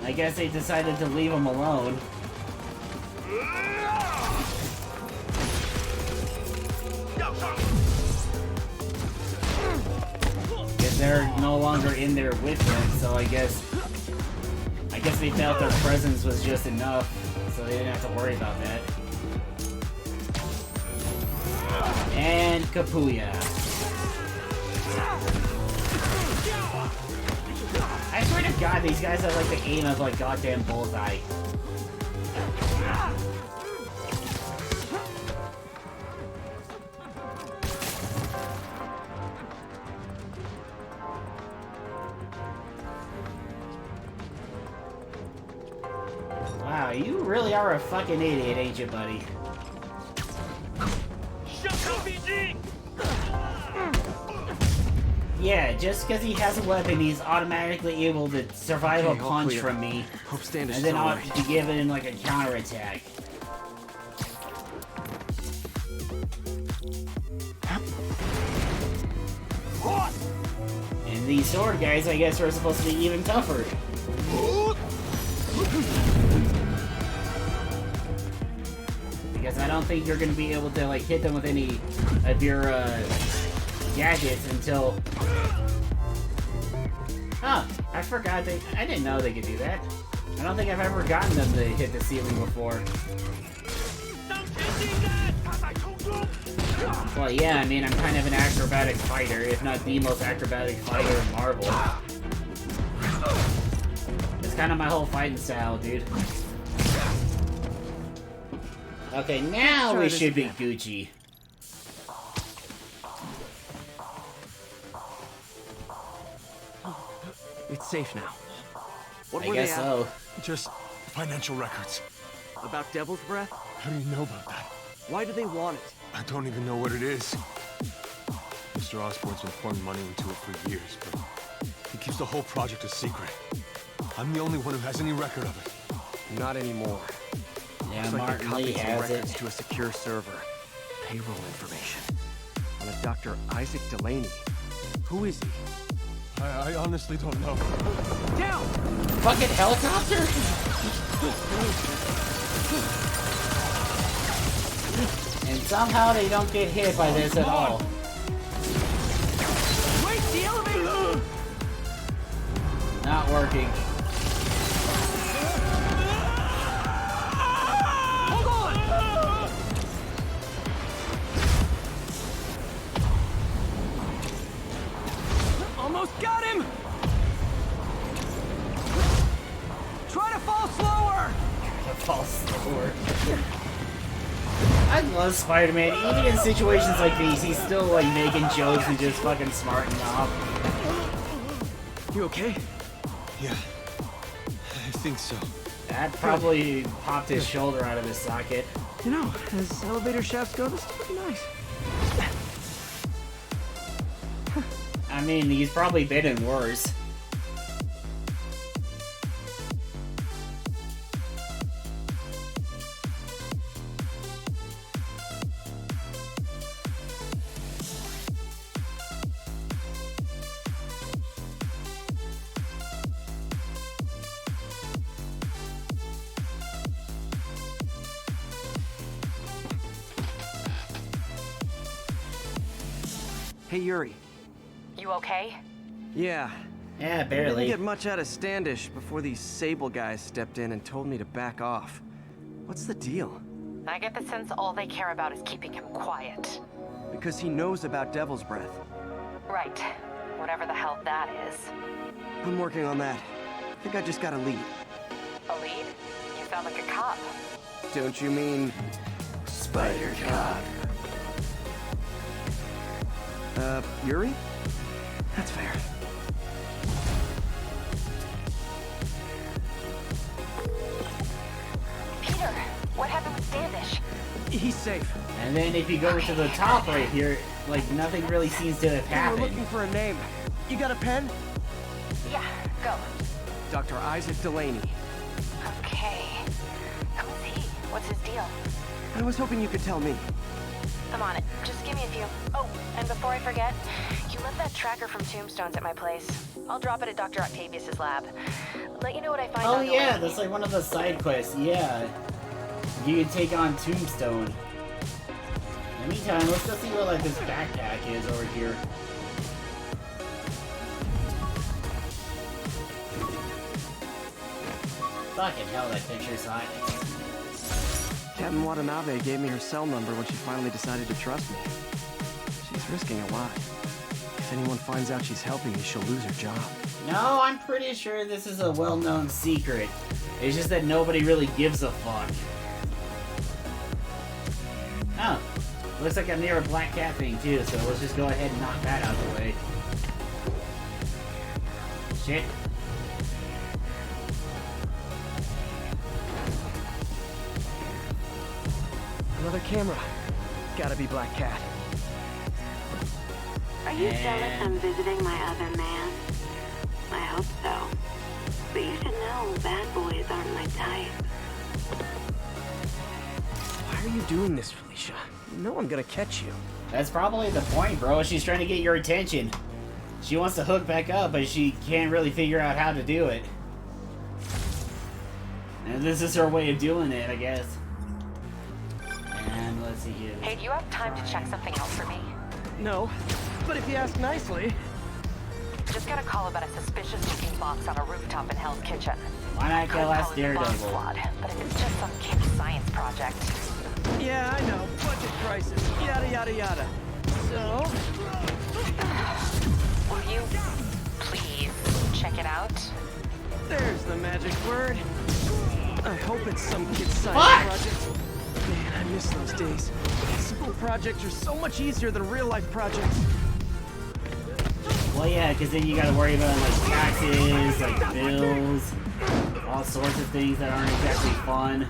I guess they decided to leave him alone. Because they're no longer in there with him, so I guess they felt their presence was just enough, so they didn't have to worry about that. And Kapuya. I swear to God, these guys have like the aim of like goddamn bullseye. Wow, you really are a fucking idiot, ain't you, buddy? Yeah, just because he has a weapon, he's automatically able to survive Okay, a all punch clear. from me, Hope Standish and is then alright. be given like a counterattack. And these sword guys, I guess, are supposed to be even tougher. Because I don't think you're going to be able to like hit them with any of your gadgets until... Huh, I forgot I didn't know they could do that. I don't think I've ever gotten them to hit the ceiling before. Well, yeah, I mean, I'm kind of an acrobatic fighter, if not the most acrobatic fighter in Marvel. It's kind of my whole fighting style, dude. Okay, now we should be Gucci. It's safe now. What I were guess they so. Just financial records. About Devil's Breath? How do you know about that? Why do they want it? I don't even know what it is. Mr. Osborn's been pouring money into it for years, but he keeps the whole project a secret. I'm the only one who has any record of it. Not anymore. Yeah, Looks like they're Martin Lee copying some has records it. to a secure server. Payroll information. On a Dr. Isaac Delaney. Who is he? I honestly don't know. Down! Fucking helicopter? And somehow they don't get hit by this at all. Wait, the elevator! Not working. Hold on! Almost got him! Try to fall slower! Fall slower. I love Spider-Man. Even in situations like these, he's still like making jokes and just fucking smarting off. You okay? Yeah. I think so. That probably popped his shoulder out of his socket. You know, as elevator shafts go, this is pretty nice. I mean, he's probably been in worse. Hey, Yuri. You okay? Yeah. Yeah, I barely. didn't get much out of Standish before these Sable guys stepped in and told me to back off. What's the deal? I get the sense all they care about is keeping him quiet. Because he knows about Devil's Breath. Right. Whatever the hell that is. I'm working on that. I think I just got a lead. A lead? You sound like a cop. Don't you mean... Spider Cop. Yuri? That's fair. Peter, what happened with Standish? He's safe. And then if you go to the top right here, like nothing really seems to have We're happened. looking for a name. You got a pen? Yeah, go. Dr. Isaac Delaney. Okay. Who's he? What's his deal? I was hoping you could tell me. I'm on it. Just give me a few. Oh, and before I forget, you left that tracker from Tombstones at my place. I'll drop it at Dr. Octavius's lab. Let you know what I find Oh on the yeah, way. that's like one of the side quests. Yeah, you can take on Tombstone. In the meantime, let's go see what like this backpack is over here. Fucking hell, that picture's hot. Captain Watanabe gave me her cell number when she finally decided to trust me. She's risking a lot. If anyone finds out she's helping me, she'll lose her job. No, I'm pretty sure this is a well-known secret. It's just that nobody really gives a fuck. Oh, looks like I'm near a black cat thing too, so let's just go ahead and knock that out of the way. Shit. Another camera. Gotta be Black Cat. Are you jealous I'm visiting my other man? I hope so. But you should know bad boys aren't my type. Why are you doing this, Felicia? You know I'm gonna catch you. That's probably the point, bro. She's trying to get your attention. She wants to hook back up, but she can't really figure out how to do it. And this is her way of doing it, I guess. And let's see here. Hey, do you have time to check something out for me? No, but if you ask nicely. Just got a call about a suspicious-looking box on a rooftop in Hell's Kitchen. Why not kill Could us call it the bomb Daredevil? squad, but if it's just some kid's science project. Yeah, I know. Budget crisis. Yada, yada, yada. So? Will you please check it out? There's the magic word. I hope it's some kid's science project. Man, I miss those days. School projects are so much easier than real-life projects. Well, yeah, because then you gotta worry about like taxes, like bills, all sorts of things that aren't exactly fun.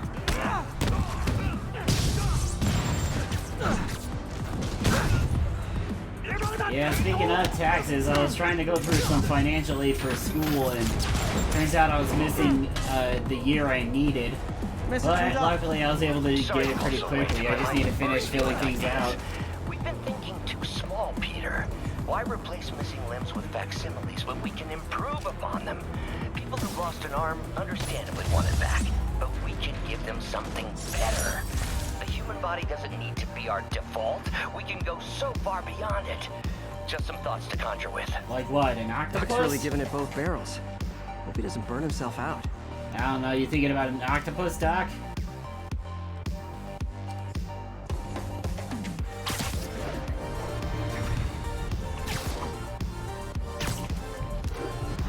Yeah, speaking of taxes, I was trying to go through some financial aid for school, and turns out I was missing the year I needed. But luckily, I was able to get it pretty quickly. I just need to finish filling things out. We've been thinking too small, Peter. Why replace missing limbs with facsimiles when we can improve upon them? People who've lost an arm understandably want it back. but we can give them something better. The human body doesn't need to be our default. We can go so far beyond it. Just some thoughts to conjure with. Like what, an octopus? Doc's really giving it both barrels. Hope he doesn't burn himself out. I don't know, you thinking about an octopus, Doc?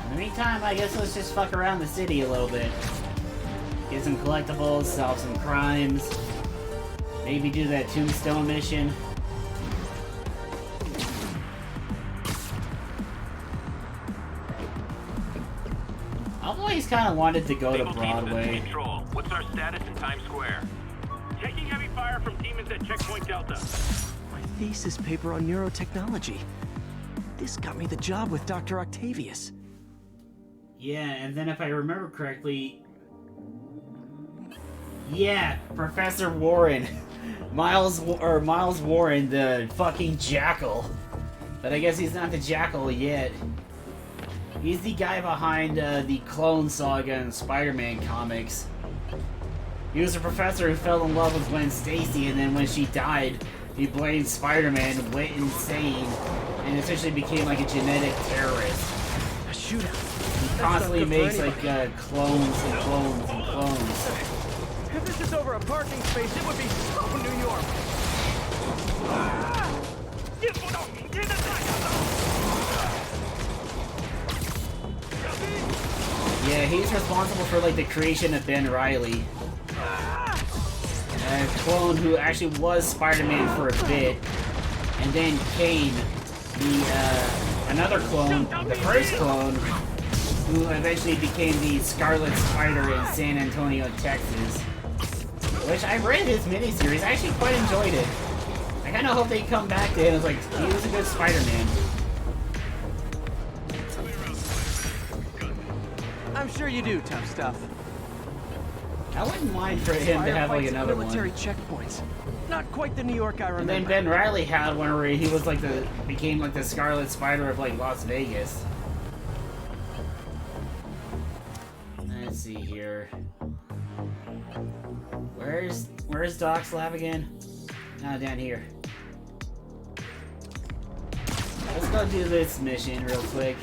In the meantime, I guess let's just fuck around the city a little bit. Get some collectibles, solve some crimes. Maybe do that tombstone mission. I've always kind of wanted to go to Broadway. Control. What's our status in Times Square? Taking heavy fire from demons at Checkpoint Delta. My thesis paper on neurotechnology. This got me the job with Dr. Octavius. Yeah, and then if I remember correctly... Yeah, Professor Warren. Miles Warren, the fucking Jackal. But I guess he's not the Jackal yet. He's the guy behind the Clone Saga and Spider-Man comics. He was a professor who fell in love with Gwen Stacy, and then when she died, he blamed Spider-Man, went insane, and essentially became like a genetic terrorist. A shootout. He constantly makes like clones and clones and clones. If this is over a parking space, it would be so New York. Yeah, he's responsible for like the creation of Ben Reilly. A clone who actually was Spider-Man for a bit. And then Kane, another clone, the first clone, who eventually became the Scarlet Spider in San Antonio, Texas. Which I read his miniseries, I actually quite enjoyed it. I kinda hope they come back to him as like, he was a good Spider-Man. I'm sure you do, tough stuff. I wouldn't mind for him to have like another military one. checkpoints. Not quite the New York I remember. And then Ben Reilly had one where he was like became like the Scarlet Spider of like Las Vegas. Let's see here. Where's Doc's lab again? Oh, down here. Let's go do this mission real quick.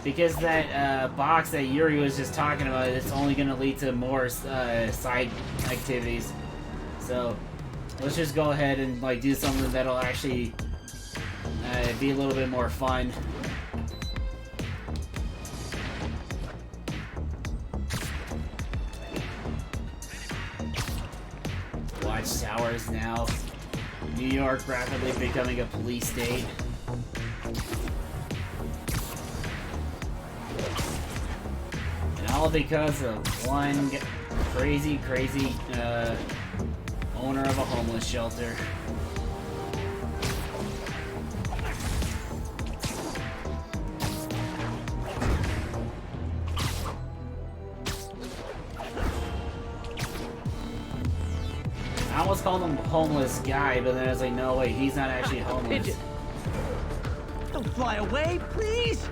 Because that box that Yuri was just talking about, it's only going to lead to more side activities. So, let's just go ahead and like do something that'll actually be a little bit more fun. Watchtowers now. New York rapidly becoming a police state. All because of one crazy owner of a homeless shelter. I almost called him homeless guy, but then I was like, no wait, he's not actually homeless. Pigeon. Don't fly away, please!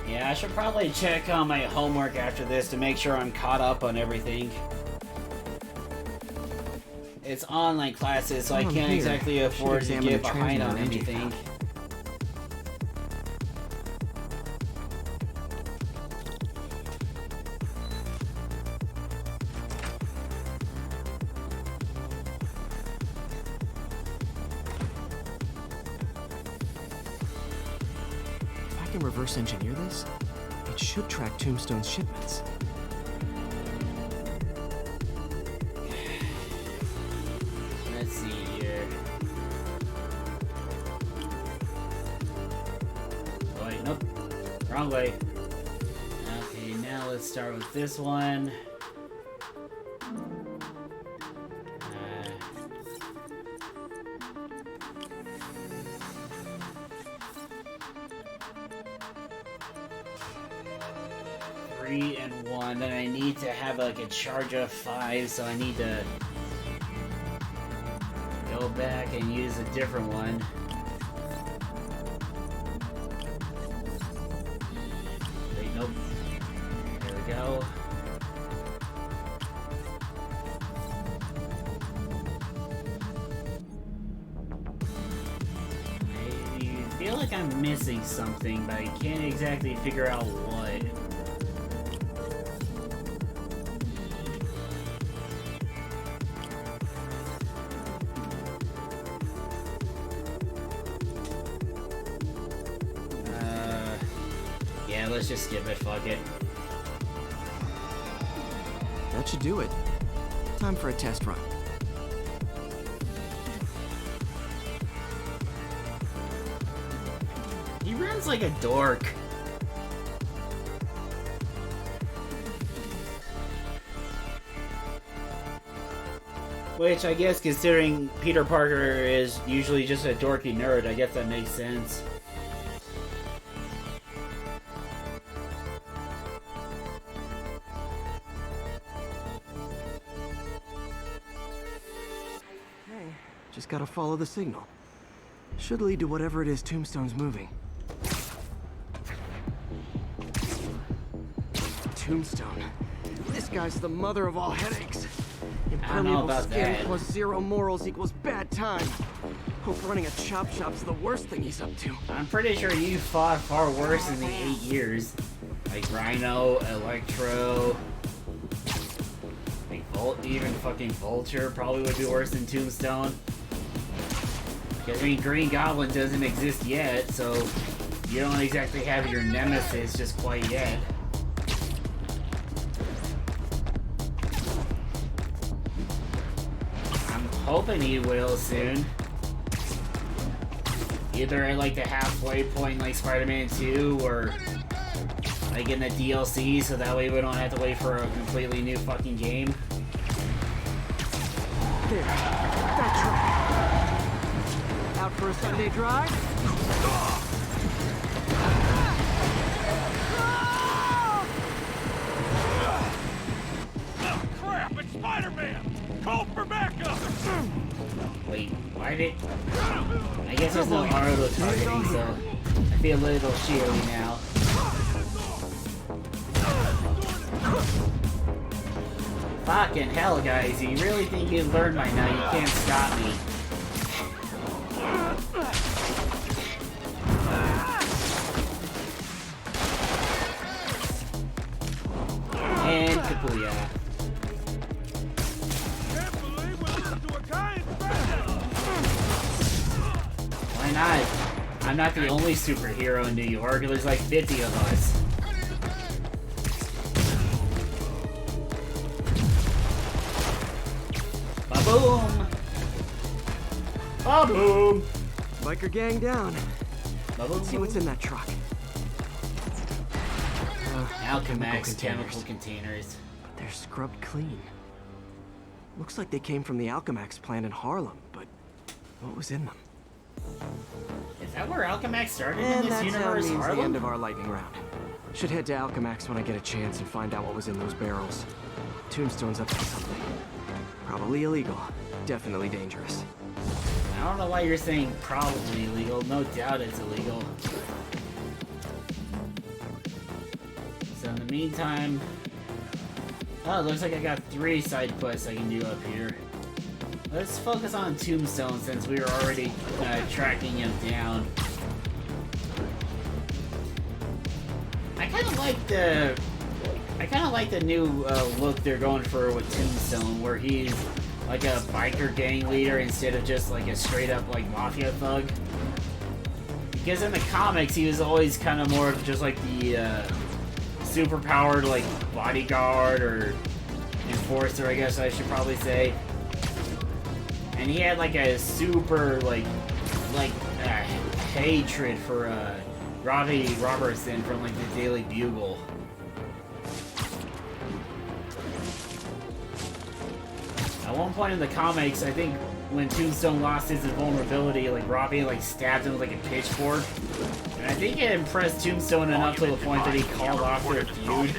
Yeah, I should probably check on my homework after this to make sure I'm caught up on everything. It's online classes, so I can't exactly afford to get behind on anything. If I can reverse engineer this, it should track Tombstone's shipments. Let's see here. Oh wait, nope. Wrong way. Okay, now let's start with this one. one, then I need to have like a charge of 5, so I need to go back and use a different one. Wait, nope. There we go. I feel like I'm missing something, but I can't exactly figure out what. Yeah, let's just skip it, fuck it. That should do it. Time for a test run. He runs like a dork. Which I guess, considering Peter Parker is usually just a dorky nerd, I guess that makes sense. Hey, just gotta follow the signal. Should lead to whatever it is Tombstone's moving. Tombstone. This guy's the mother of all headaches. Impermeable skin plus 0 morals equals bad time. Hope running a chop shop's the worst thing he's up to. I'm pretty sure you fought far worse in the 8 years. Like Rhino, Electro, like even fucking Vulture probably would be worse than Tombstone. Because I mean, Green Goblin doesn't exist yet, so you don't exactly have your nemesis just quite yet. Hoping he will soon. Either at like the halfway point like Spider-Man 2 or like in the DLC, so that way we don't have to wait for a completely new fucking game. There, that track. Out for a Sunday drive? Oh crap, it's Spider-Man! Call for backup! Wait, why did... I guess there's no auto targeting, so I feel a little shieldy now. Fucking hell, guys, you really think you've learned by now? You can't stop me. And Kapuya. Why not? I'm not the only superhero in New York. There's like 50 of us. Ba-boom! Ba-boom! Biker gang down. Ba-boom. Let's see what's in that truck. Alchemax chemical containers. But they're scrubbed clean. Looks like they came from the Alchemax plant in Harlem, but what was in them? Is that where Alchemax started And in this that universe? means Harlem? the end of our lightning round. Should head to Alchemax when I get a chance and find out what was in those barrels. Tombstone's up to something. Probably illegal. Definitely dangerous. I don't know why you're saying probably illegal. No doubt it's illegal. So in the meantime... Oh, it looks like I got 3 side quests I can do up here. Let's focus on Tombstone since we were already tracking him down. I kind of like the new look they're going for with Tombstone, where he's like a biker gang leader instead of just like a straight up like mafia thug. Because in the comics, he was always kind of more of just like the super powered like bodyguard or enforcer, I guess I should probably say. And he had like a super hatred for Robbie Robertson from like the Daily Bugle. At one point in the comics, I think when Tombstone lost his invulnerability, like Robbie like stabbed him with like a pitchfork. And I think it impressed Tombstone enough to the point that he called off their feud.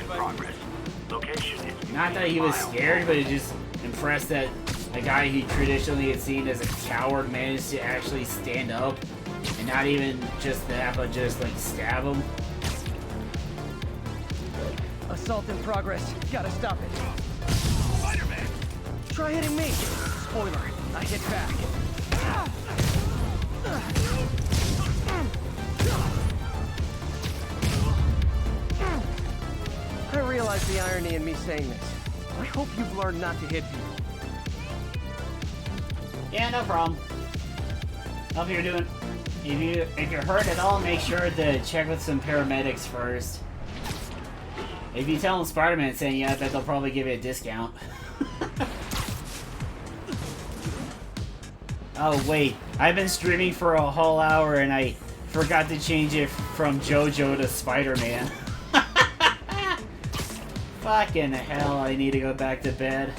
Not that he was scared, but it just impressed that a guy he traditionally had seen as a coward managed to actually stand up and not even just to have a just like stab him. Assault in progress. Gotta stop it. Spider-Man! Try hitting me. Spoiler, I hit back. I realize the irony in me saying this. I hope you've learned not to hit people. Yeah, no problem. Hope you're doing. If you're hurt at all, make sure to check with some paramedics first. If you tell them Spider-Man saying yeah, I bet they'll probably give you a discount. Oh wait, I've been streaming for a whole hour and I forgot to change it from JoJo to Spider-Man. Fucking hell, I need to go back to bed.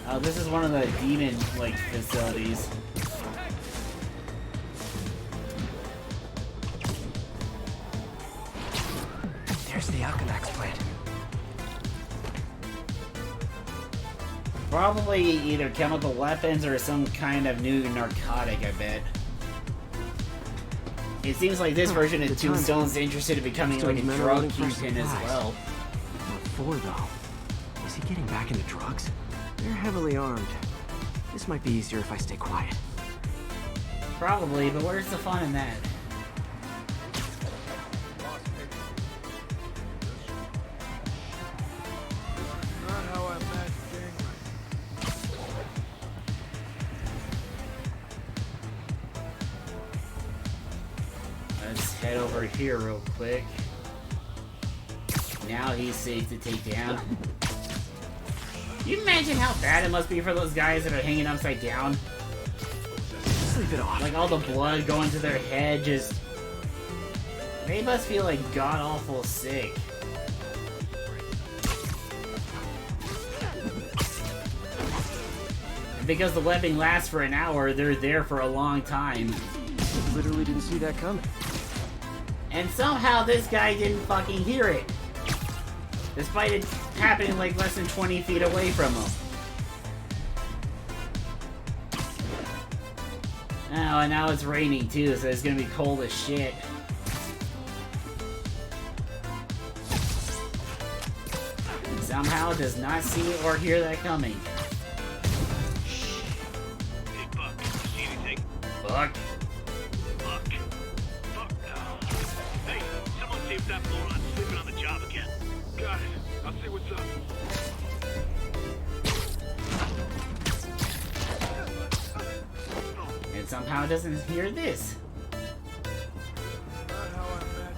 Oh, this is one of the demon, like, facilities. There's the Alchemax plant. Probably either chemical weapons or some kind of new narcotic, I bet. It seems like this version of Tombstone's interested in becoming like a drug kingpin as well. What for, though? Is he getting back into drugs? They're heavily armed. This might be easier if I stay quiet. Probably, but where's the fun in that? Not how I met Let's head over here real quick. Now he's safe to take down. Can you imagine how bad it must be for those guys that are hanging upside down? Sleep it off. Like all the blood going to their head, just... They must feel like god-awful sick. And because the webbing lasts for an hour, they're there for a long time. Literally didn't see that coming. And somehow this guy didn't fucking hear it. Despite it happening like less than 20 feet away from him. Oh, and now it's raining too, so it's gonna be cold as shit. Somehow does not see or hear that coming. Hey, Buck, you see anything? Buck. Buck. Buck. Hey, someone see if that moron's sleeping on the job again. Got it. I'll see what's up. And somehow doesn't hear this. Not how I met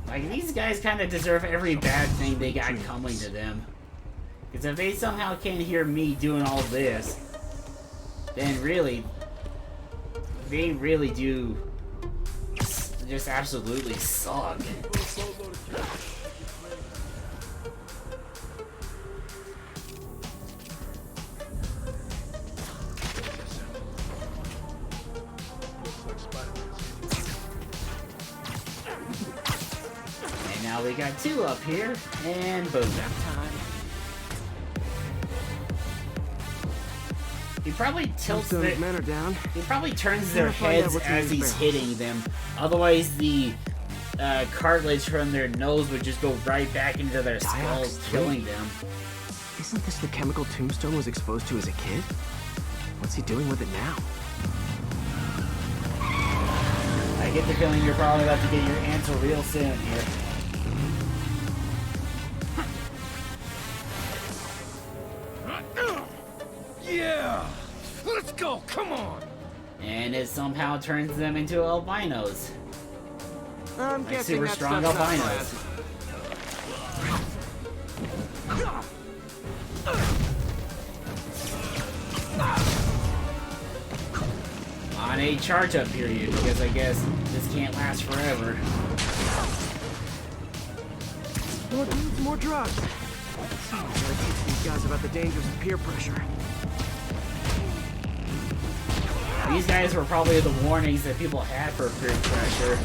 Like, these guys kind of deserve every bad thing they got coming to them. Because if they somehow can't hear me doing all this, then really, they really do just absolutely suck. And now we got two up here, and boom. He probably tilts their... men are down. He probably turns their heads as he's hitting them. Otherwise, the cartilage from their nose would just go right back into their skulls, killing them. Isn't this the chemical Tombstone was exposed to as a kid? What's he doing with it now? I get the feeling you're probably about to get your answer real soon here. Yeah! Let's go! Come on! And it somehow turns them into albinos. I'm Like guessing super that strong stuff's not albinos. On a charge up period, because I guess this can't last forever. More dudes, more drugs. Someone's gotta teach these guys about the dangers of peer pressure. These guys were probably the warnings that people had for peer pressure.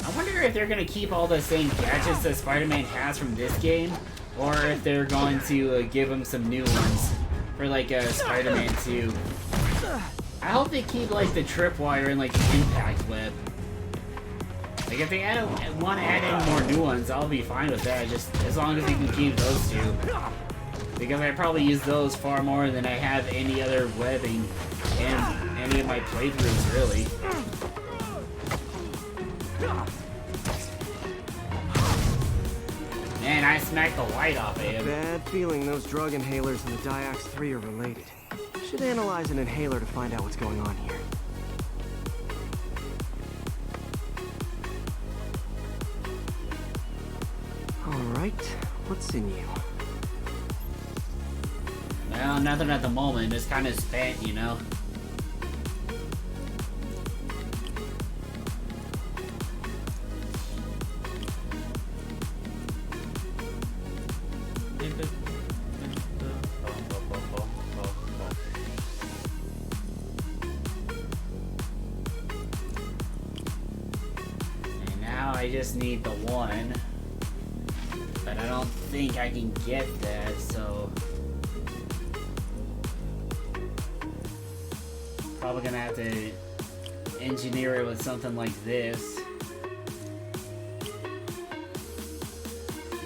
I wonder if they're gonna keep all the same gadgets that Spider-Man has from this game, or if they're going to give him some new ones for like Spider-Man 2. I hope they keep like the tripwire and like the impact web. Like if they want to add in more new ones, I'll be fine with that. Just as long as they can keep those two, because I probably use those far more than I have any other webbing in any of my playthroughs, really. Man, I smacked the light off of him. Bad feeling those drug inhalers and the Diox 3 are related. Should analyze an inhaler to find out what's going on here. Alright, what's in you? Well, nothing at the moment. It's kind of spent, you know. And now I just need the one. But I don't think I can get that, so... Probably gonna have to engineer it with something like this.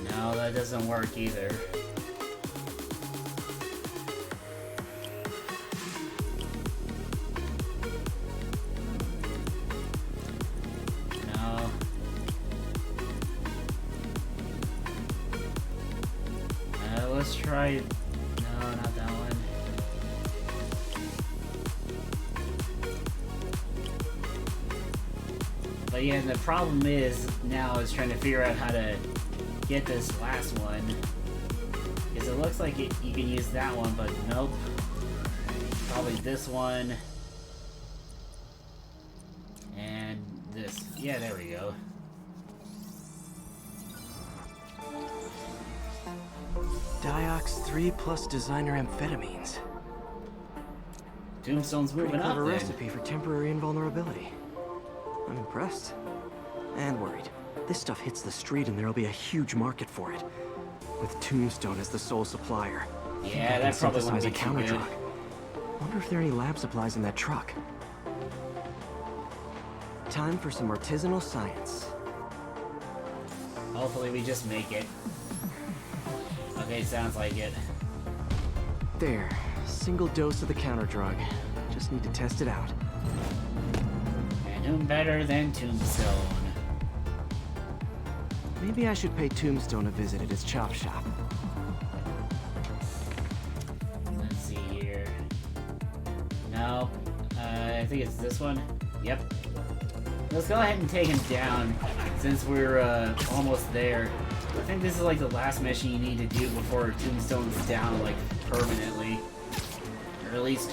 No, that doesn't work either. No. Let's try... No, not that one. But yeah, the problem is now is trying to figure out how to get this last one. Because it looks like you can use that one, but nope. Probably this one. And this. Yeah, there we go. Diox 3 plus designer amphetamines. Tombstone's moving Pretty up clever then. recipe for temporary invulnerability. I'm impressed. And worried. This stuff hits the street and there'll be a huge market for it. With Tombstone as the sole supplier. Yeah, that probably wouldn't synthesize be a too counter good. drug. Wonder if there are any lab supplies in that truck. Time for some artisanal science. Hopefully we just make it. Okay, sounds like it. There. Single dose of the counter drug. Just need to test it out. And whom better than Tombstone? Maybe I should pay Tombstone a visit at his chop shop. Let's see here. No. I think it's this one. Yep. Let's go ahead and take him down, since we're almost there. I think this is like the last mission you need to do before Tombstone's down, like, permanently. Or at least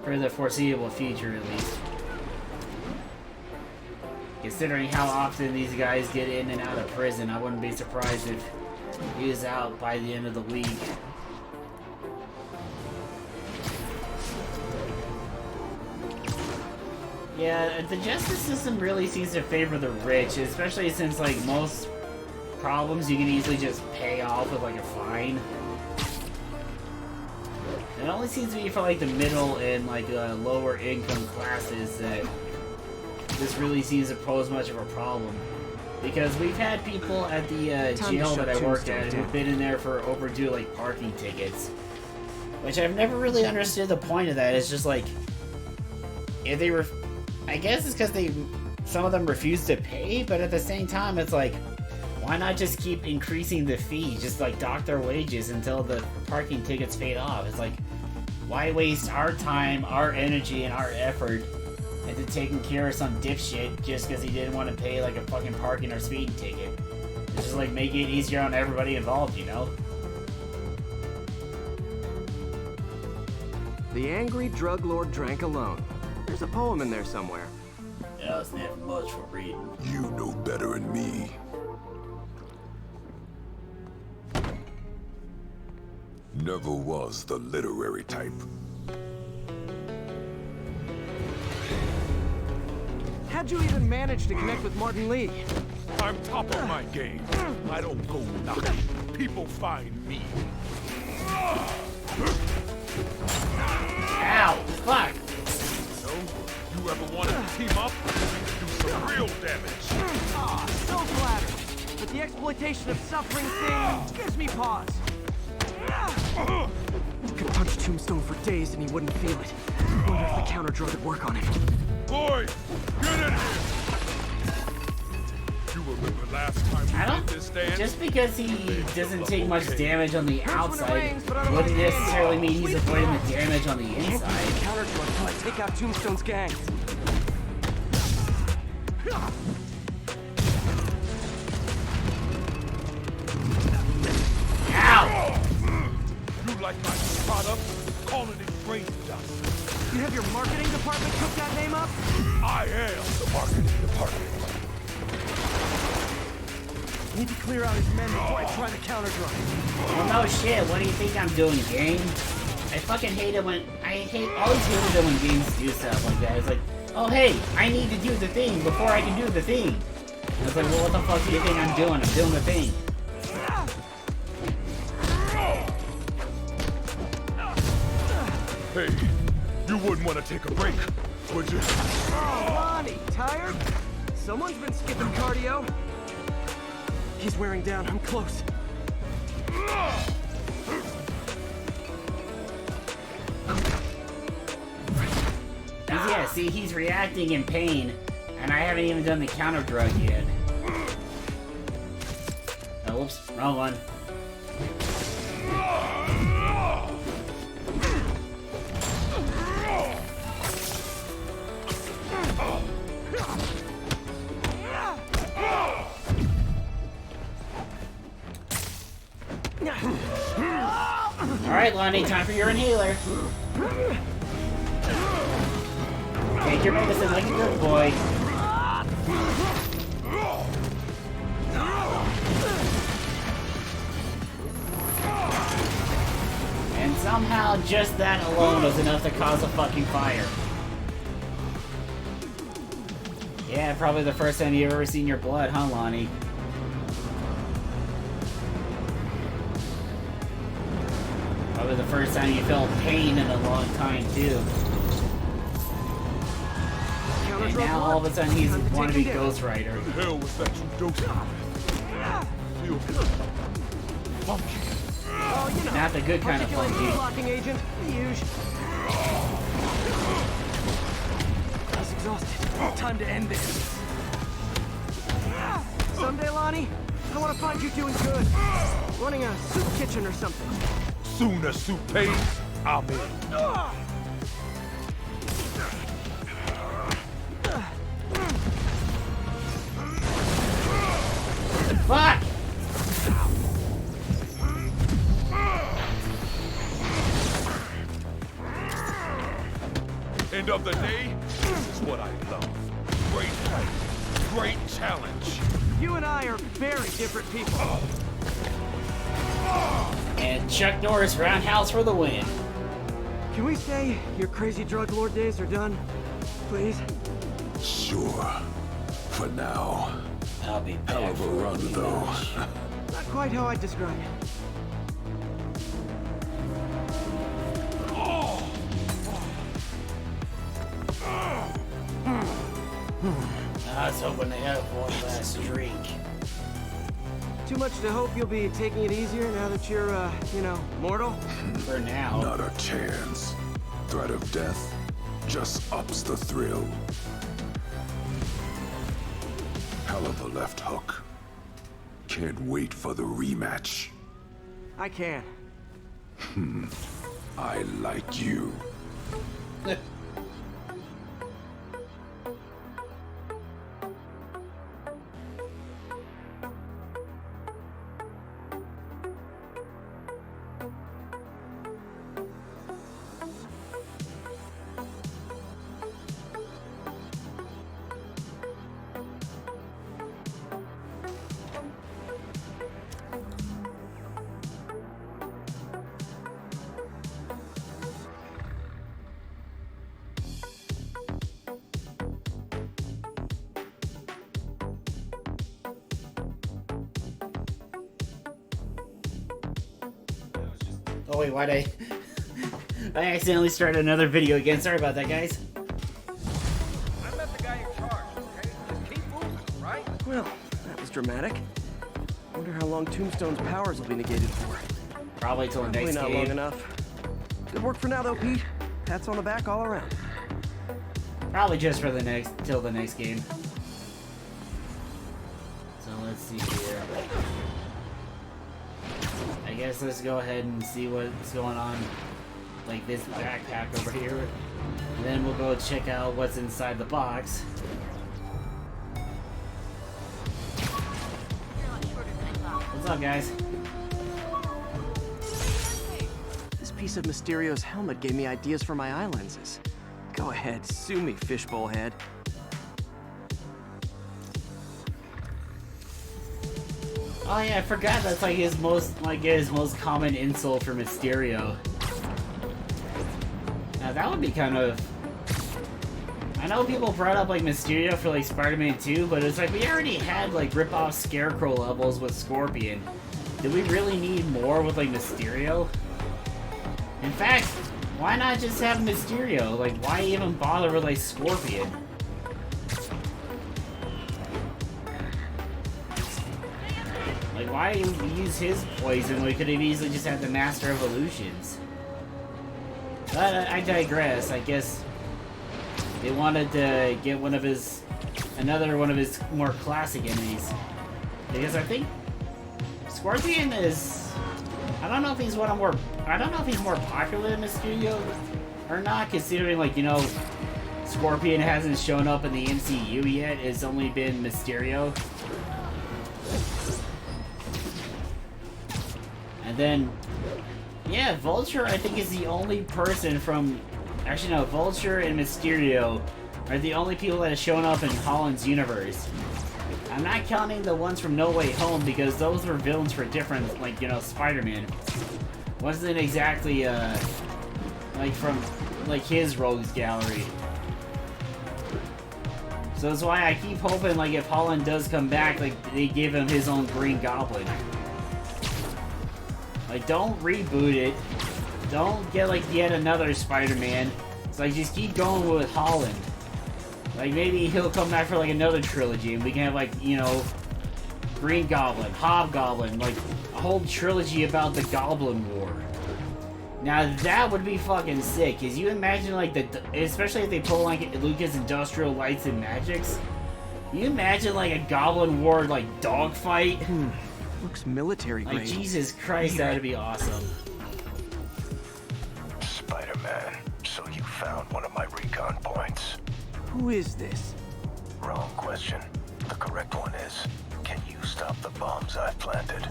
for the foreseeable future, at least. Considering how often these guys get in and out of prison, I wouldn't be surprised if he is out by the end of the week. Yeah, the justice system really seems to favor the rich, especially since, like, most problems you can easily just pay off with, like, a fine. It only seems to be for, like, the middle and, like, lower income classes that this really seems to pose much of a problem. Because we've had people at the jail that I work at who've been in there for overdue, like, parking tickets. Which I've never really understood the point of that. It's just, like, if they were... I guess it's because some of them refuse to pay, but at the same time, it's like, why not just keep increasing the fee? Just, like, dock their wages until the parking tickets fade off. It's like, why waste our time, our energy, and our effort and then taking care of some dipshit just because he didn't want to pay like a fucking parking or speeding ticket. It's just like making it easier on everybody involved, you know? The angry drug lord drank alone. There's a poem in there somewhere. Yeah, it's never much for reading. You know better than me. Never was the literary type. How'd you even manage to connect with Martin Lee? I'm top of my game. I don't go knocking. People find me. Ow! Fuck! So, you ever want to team up? Do some real damage. Ah, so flattered. But the exploitation of suffering thing gives me pause. Could punch Tombstone for days and he wouldn't feel it. Wonder if the counter drug would work on him. Boys, get in here! You remember last time we did this dance? Just because he doesn't take much damage on the outside wouldn't necessarily mean he's avoiding the damage on the inside. Counter drug till I take out Tombstone's gang. Ow! You like my product? Calling it brain dust. You have your marketing department cook that name up? I am the marketing department. Need to clear out his men before I try the counter drug. Well, no shit. What do you think I'm doing, gang? I fucking hate it when always hated it when games do stuff like that. It's like, oh hey, I need to do the thing before I can do the thing. And it's like, well, what the fuck do you think I'm doing? I'm doing the thing. Hey, you wouldn't want to take a break, would you? Oh, Lonnie, tired? Someone's been skipping cardio. He's wearing down. I'm close. Yeah, see, he's reacting in pain, and I haven't even done the counter drug yet. Oh, whoops, wrong one. Alright, Lonnie, time for your inhaler. Take your medicine like a good boy. And somehow just that alone was enough to cause a fucking fire. Yeah, probably the first time you've ever seen your blood, huh, Lonnie? Probably the first time you felt pain in a long time, too. And now all of a sudden he's wannabe Ghost Rider. What the hell was that you dosing? Feel good. Funky. Oh, you know, not the good kind of funky. Blocking agent, the usual. He's exhausted. Time to end this. Someday, Lonnie, I want to find you doing good. Running a soup kitchen or something. Soon as soup pays, I'm in. Fuck! End of the day, this is what I love. Great fight. Great challenge. You and I are very different people. And Chuck Norris roundhouse for the win. Can we say your crazy drug lord days are done? Please? Sure. For now. I'll be back. Hell of a run, though. Not quite how I'd describe it. I was hoping to have one last drink. Too much to hope you'll be taking it easier now that you're, you know, mortal? For now. Not a chance. Threat of death just ups the thrill. Hell of a left hook. Can't wait for the rematch. I can. I like you. Oh wait, why'd I... I accidentally started another video again. Sorry about that, guys. I met the guy in charge, okay? Just keep moving, right? Well, that was dramatic. Wonder how long Tombstone's powers will be negated for. Probably till the Probably next not game. long enough. Good work for now, though, Pete. Pats on the back all around. Probably just for the next, till the next game. So let's see here. I guess let's go ahead and see what's going on. Like this backpack over here. And then we'll go check out what's inside the box. What's up, guys? This piece of Mysterio's helmet gave me ideas for my eye lenses. Go ahead, sue me, fishbowl head. Oh yeah, I forgot that's like his most common insult for Mysterio. Now that would be kind of... I know people brought up like Mysterio for like Spider-Man 2, but it's like we already had like rip-off Scarecrow levels with Scorpion. Do we really need more with like Mysterio? In fact, why not just have Mysterio? Like, why even bother with like Scorpion? Like, why use his poison? We could have easily just had the Master Evolutions. But I digress. I guess they wanted to get another one of his more classic enemies. Because I think Scorpion is, I don't know if he's more popular than Mysterio or not, considering like, you know, Scorpion hasn't shown up in the MCU yet. It's only been Mysterio. And then, yeah, Vulture, I think, is the only person from... Actually, no, Vulture and Mysterio are the only people that have shown up in Holland's universe. I'm not counting the ones from No Way Home, because those were villains for different, like, you know, Spider-Man. Wasn't exactly, like, from, like, his rogues gallery. So that's why I keep hoping, like, if Holland does come back, like, they give him his own Green Goblin. Like, don't reboot it. Don't get, like, yet another Spider-Man. It's like, just keep going with Holland. Like, maybe he'll come back for, like, another trilogy, and we can have, like, you know, Green Goblin, Hobgoblin, like, a whole trilogy about the Goblin War. Now, that would be fucking sick. Cause you imagine, like, especially if they pull, like, Lucas Industrial Lights and Magics. You imagine, like, a Goblin War, like, dogfight? Looks military grade. Like, Jesus Christ, that'd be awesome. Spider-Man, so you found one of my recon points. Who is this? Wrong question. The correct one is, can you stop the bombs I've planted?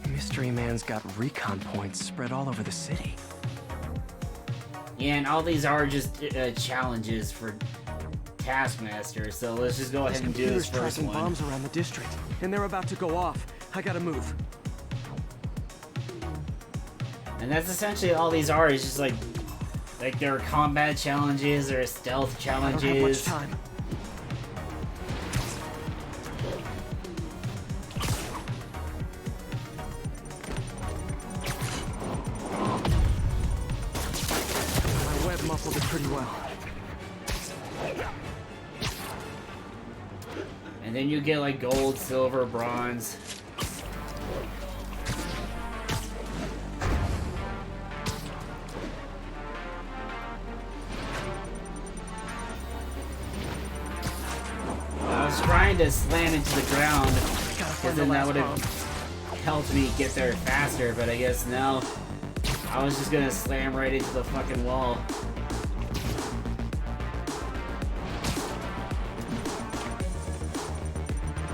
Mystery Man's got recon points spread all over the city. Yeah, and all these are just challenges for Taskmaster, so let's just go ahead and do this first one. Bombs around the district, and they're about to go off. I gotta move. And that's essentially all these are, is just like there are combat challenges or stealth challenges. I don't have much time. My web muffled it pretty well. And then you get like gold, silver, bronze. I was trying to slam into the ground, because then that would have helped me get there faster, but I guess no. I was just gonna slam right into the fucking wall.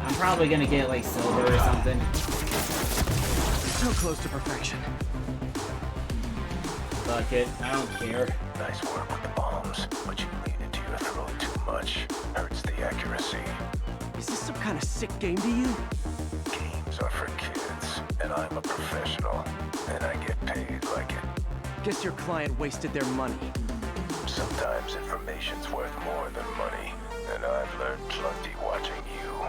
I'm probably gonna get like silver or something. So close to perfection. Fuck it, I don't care. Nice work with the bombs, but you lean into your throat too much. Hurts the accuracy. Is this some kind of sick game to you? Games are for kids, and I'm a professional, and I get paid like it. Guess your client wasted their money. Sometimes information's worth more than money, and I've learned plenty watching you.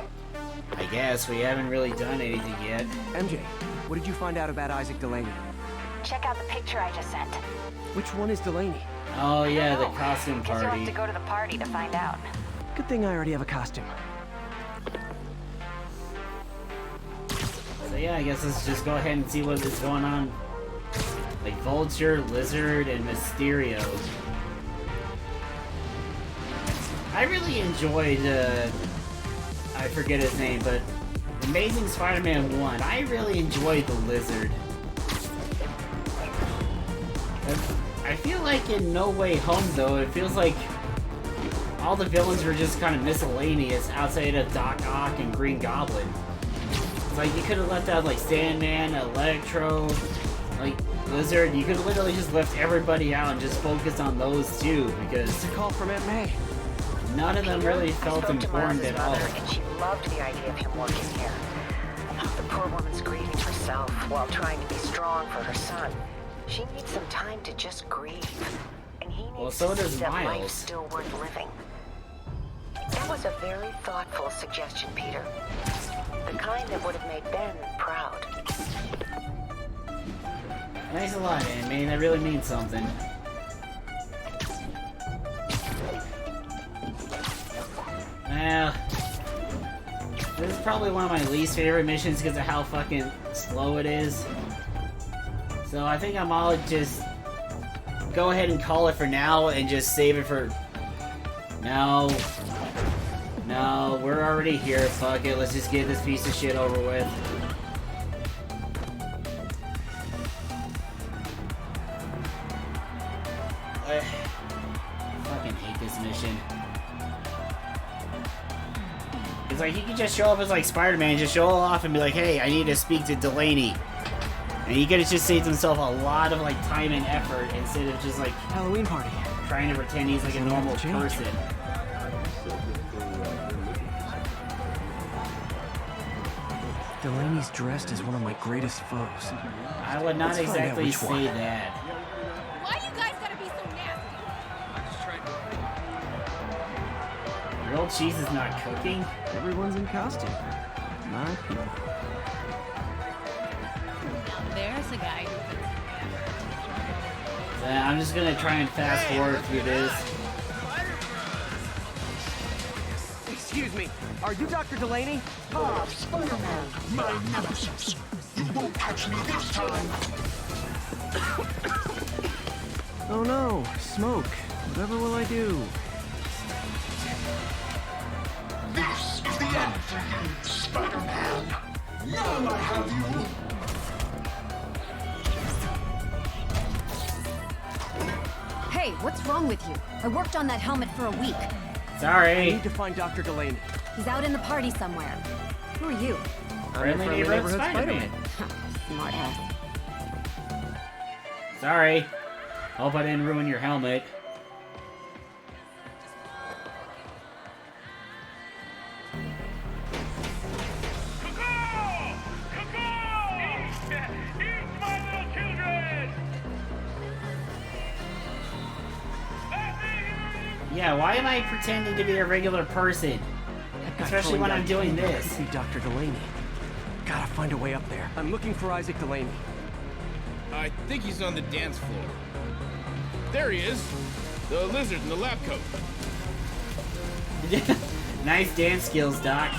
I guess we haven't really done anything yet. MJ, What did you find out about Isaac Delaney? Check out the picture I just sent. Which one is Delaney? Oh yeah, the costume Guess you'll have to party. go to the party to find out. Good thing I already have a costume. So yeah, I guess let's just go ahead and see what is going on. Like Vulture, Lizard, and Mysterio. I really enjoyed, I forget his name, but Amazing Spider-Man 1. I really enjoyed the Lizard. I feel like in No Way Home, though, it feels like all the villains were just kind of miscellaneous outside of Doc Ock and Green Goblin. It's like you could have left out like Sandman, Electro, like Lizard. You could have literally just left everybody out and just focused on those two because It's a call from Aunt May. none of them really felt important at all. And she loved the idea of him working here. The poor woman's grieving herself while trying to be strong for her son. She needs some time to just grieve. And he needs Well, so to does see that Miles. life's still worth living. That was a very thoughtful suggestion, Peter. The kind that would have made Ben proud. Thanks a lot, Anime. That really means something. Well, this is probably one of my least favorite missions because of how fucking slow it is. So I think I'm all just go ahead and call it for now and just save it for... No, we're already here. Fuck it. Let's just get this piece of shit over with. I fucking hate this mission. It's like he could just show up as like Spider-Man, just show off and be like, "Hey, I need to speak to Delaney," and he could have just saved himself a lot of like time and effort instead of just like Halloween party. trying to pretend he's like a normal person. Delaney's dressed as one of my greatest foes. I would not Let's find out exactly which say one. that. Why you guys gotta be so nasty? Grilled cheese is not cooking? Everyone's in costume. My people. Now there's a guy who I'm just gonna try and fast forward through this. Excuse me, are you Dr. Delaney? Ah, Spider-Man, my nemesis. You won't catch me this time. Oh no, smoke. Whatever will I do? This is the end for you, Spider-Man. Now I have you. Hey, what's wrong with you? I worked on that helmet for a week. Sorry. I need to find Dr. Delaney. He's out in the party somewhere. Who are you? Friendly neighborhood Spider-Man. Smart ass. Sorry. Hope I didn't ruin your helmet. Yeah, why am I pretending to be a regular person? Especially when I'm doing this. Could be Dr. Delaney. Gotta find a way up there. I'm looking for Isaac Delaney. I think he's on the dance floor. There he is. The lizard in the lab coat. Nice dance skills, Doc.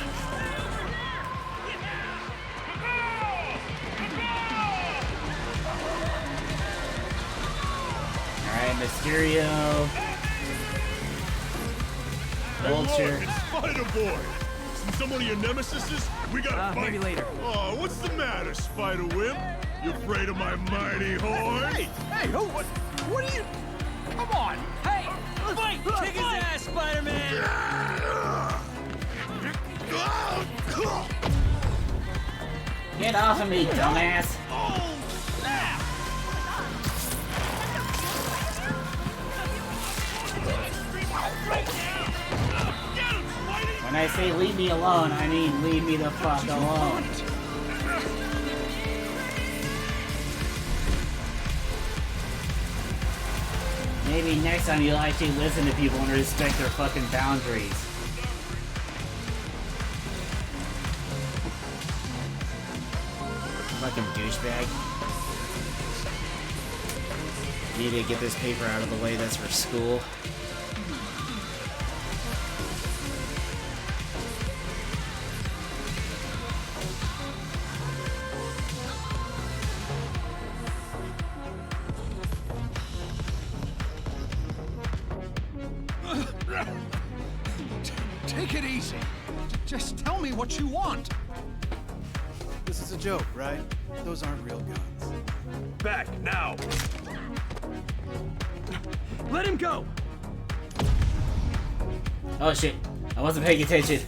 Alright, Mysterio. Vulture. Hey, it's Spider-Boy. Since some of your nemesises, we gotta fight. Maybe later. Oh, what's the matter, Spider-Wimp? You afraid of my mighty horse? Hey, what are you? Come on. Hey, fight! Kick his ass, Spider-Man! Get off of me, dumbass. Oh, snap! When I say leave me alone, I mean leave me the fuck alone. Maybe next time you'll actually listen to people and respect their fucking boundaries. Fucking douchebag. Need to get this paper out of the way, that's for school. Take it easy. Just tell me what you want. This is a joke, right? Those aren't real guns. Back, now! Let him go! Oh shit, I wasn't paying attention.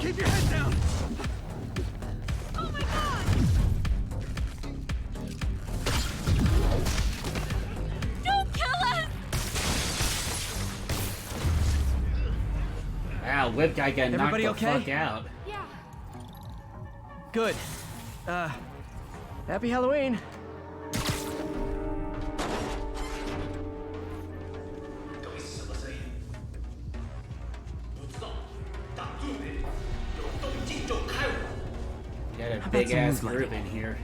Keep your head down! Oh my god! Don't kill us! Wow, whip guy got knocked Everybody the okay? fuck out. Yeah. Good. Happy Halloween. Got a about big some ass moonlighting? group in here.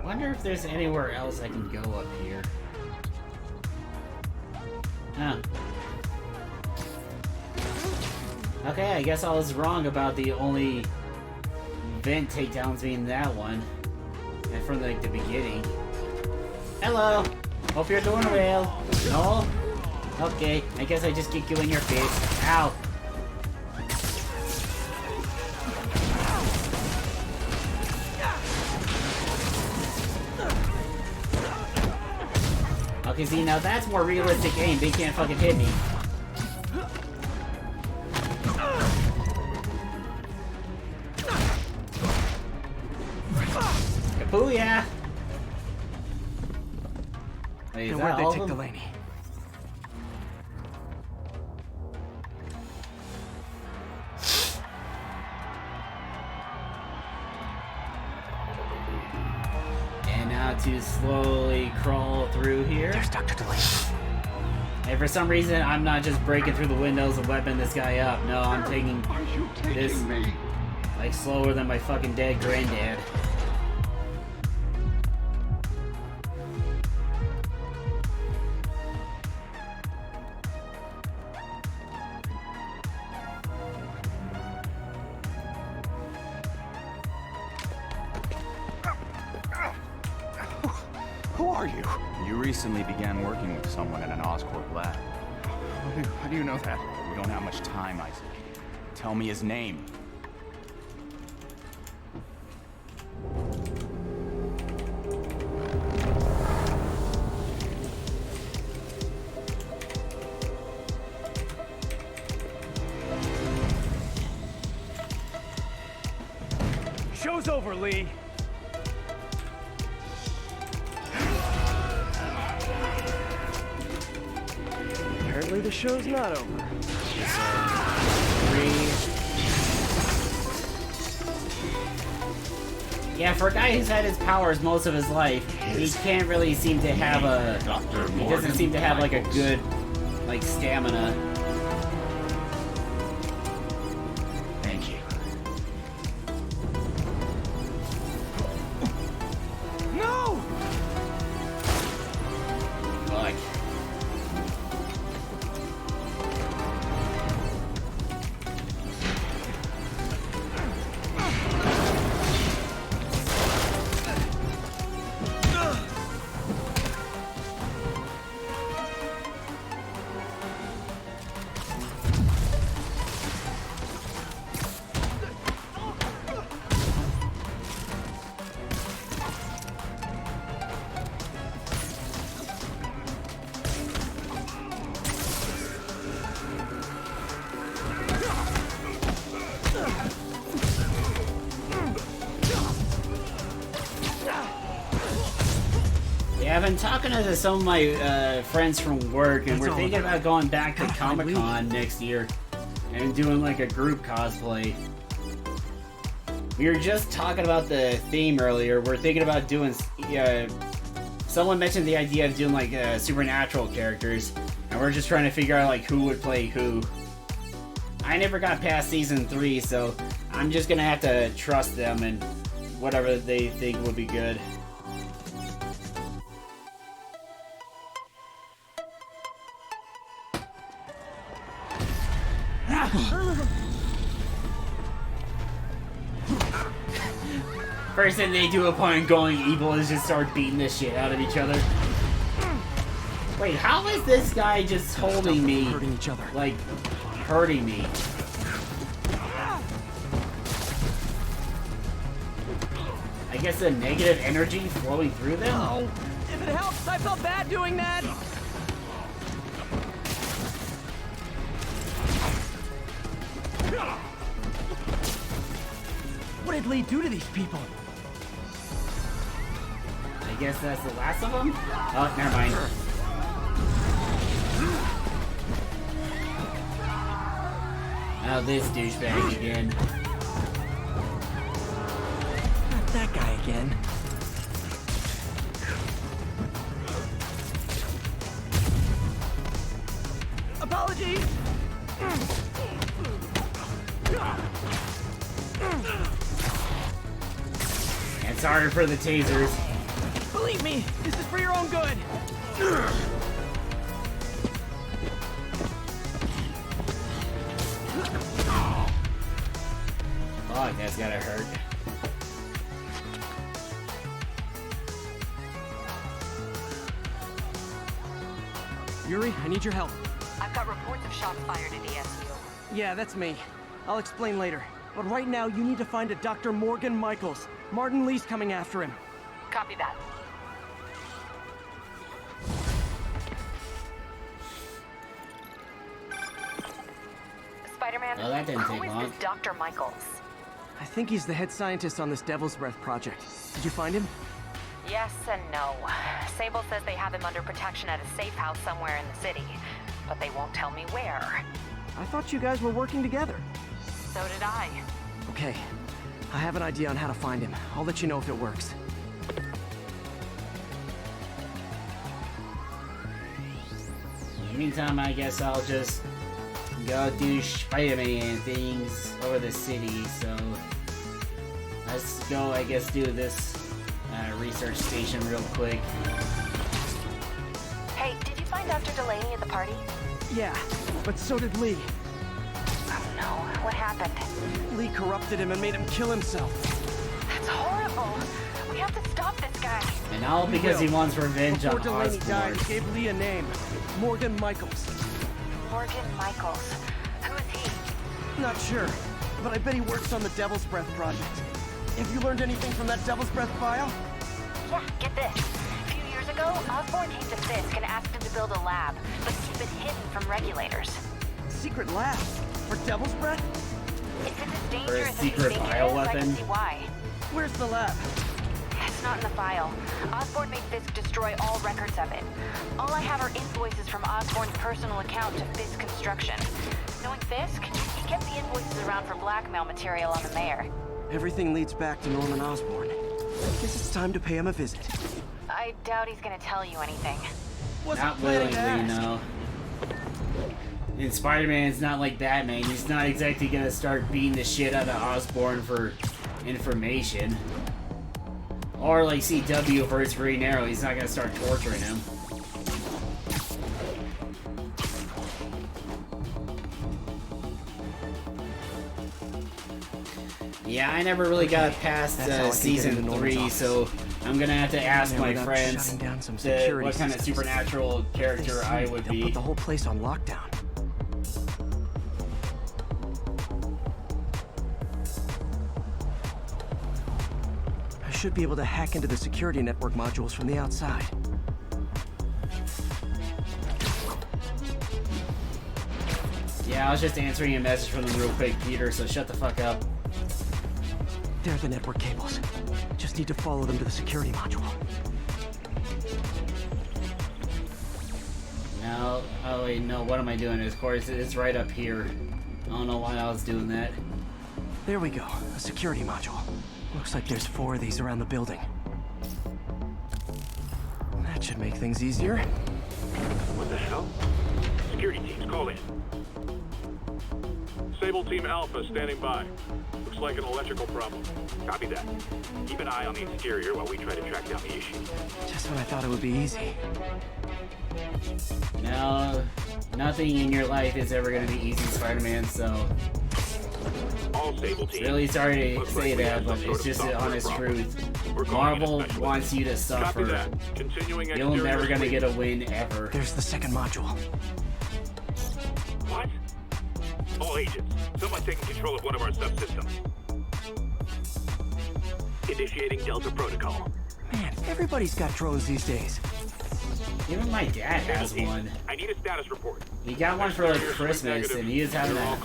Wonder if there's anywhere else I can go up here. Huh. Okay, I guess I was wrong about the only vent takedowns being that one. And from like the beginning. Hello! Hope you're doing well. No? Okay, I guess I just kick you in your face. Ow! Okay, see, now that's more realistic aim. They can't fucking hit me. Booyah! Wait, is And that where'd they all take of them? Delaney? And now to slowly crawl through here. There's Dr. Delaney. And for some reason, I'm not just breaking through the windows and weapon this guy up. No, I'm taking this like slower than my fucking dead granddad. Who are you? You recently began working with someone in an Oscorp lab. How do you know that? We don't have much time, Isaac. Tell me his name. Show's over, Lee. Apparently the show's not over. Yeah, for a guy who's had his powers most of his life, he can't really seem to have a... He doesn't seem to have like a good, like, stamina. Thank you. No! Fuck. Yeah, I've been talking to some of my friends from work, and we're thinking about going back to Comic-Con next year. and doing like a group cosplay. We were just talking about the theme earlier. We're thinking about doing. Someone mentioned the idea of doing like supernatural characters, and we're just trying to figure out like who would play who. I never got past season 3, so I'm just gonna have to trust them and whatever they think would be good. First thing they do upon going evil is just start beating the shit out of each other. Wait, how is this guy just holding me? Hurting each other. Like, hurting me. I guess the negative energy flowing through them? Oh, if it helps, I felt bad doing that! What did Lee do to these people? I guess that's the last of them? Oh, never mind. Oh, this douchebag again. Not that guy again. Apologies! And sorry for the tasers. Believe me, this is for your own good. Fuck, that's gotta hurt. Yuri, I need your help. I've got reports of shots fired at ESU. Yeah, that's me. I'll explain later. But right now, you need to find a Dr. Morgan Michaels. Martin Lee's coming after him. Copy that. Spider-Man, Oh, that didn't take who is long. this Dr. Michaels? I think he's the head scientist on this Devil's Breath project. Did you find him? Yes and no. Sable says they have him under protection at a safe house somewhere in the city, but they won't tell me where. I thought you guys were working together. So did I. Okay. I have an idea on how to find him. I'll let you know if it works. In the meantime, I guess I'll just go do Spider-Man things over the city, so let's go, I guess, do this research station real quick. Hey, did you find Dr. Delaney at the party? Yeah, but so did Lee. Oh no, what happened? Lee corrupted him and made him kill himself. That's horrible. We have to stop this guy. And all because he wants revenge Before on Delaney Osborn. died, he gave Lee a name. Morgan Michaels. Morgan Michaels. Who is he? Not sure, but I bet he works on the Devil's Breath project. Have you learned anything from that Devil's Breath file? Yeah, get this. A few years ago, Osborn came to Fisk and asked him to build a lab, but keep it hidden from regulators. Secret lab? For Devil's Breath? If it's as For a dangerous as you secret think it is, I bioweapon? can see why. Where's the lab? It's not in the file. Osborn made Fisk destroy all records of it. All I have are invoices from Osborn's personal account to Fisk Construction. Knowing Fisk, he kept the invoices around for blackmail material on the mayor. Everything leads back to Norman Osborn. Guess it's time to pay him a visit. I doubt he's gonna tell you anything. Not willingly, no. And Spider-Man's not like Batman. He's not exactly gonna start beating the shit out of Osborn for information. Or like CW versus Green Arrow, he's not gonna start torturing him. Yeah, I never really got past season 3, so I'm gonna have to ask my friends what kind of supernatural character I would be. Put the whole place on lockdown. I should be able to hack into the security network modules from the outside. Yeah, I was just answering a message from them real quick, Peter, so shut the fuck up. They're the network cables. Just need to follow them to the security module. No, oh wait, no, what am I doing? Of course, it's right up here. don't know why I was doing that. There we go. A security module. Looks like there's 4 of these around the building. That should make things easier. What the hell? Security teams, call in. Sable Team Alpha standing by. Looks like an electrical problem. Copy that. Keep an eye on the exterior while we try to track down the issue. Just when I thought it would be easy. No, nothing in your life is ever going to be easy, Spider-Man, so... All Sable teams. Really sorry to say like that, but it's just the honest truth. Marvel wants you to suffer. You're never going to get a win, ever. There's the second module. What? All agents, someone taking control of one of our subsystems. Initiating Delta Protocol. Man, everybody's got drones these days. Even my dad has one. I need a status report. He got one for like Christmas, and he was having a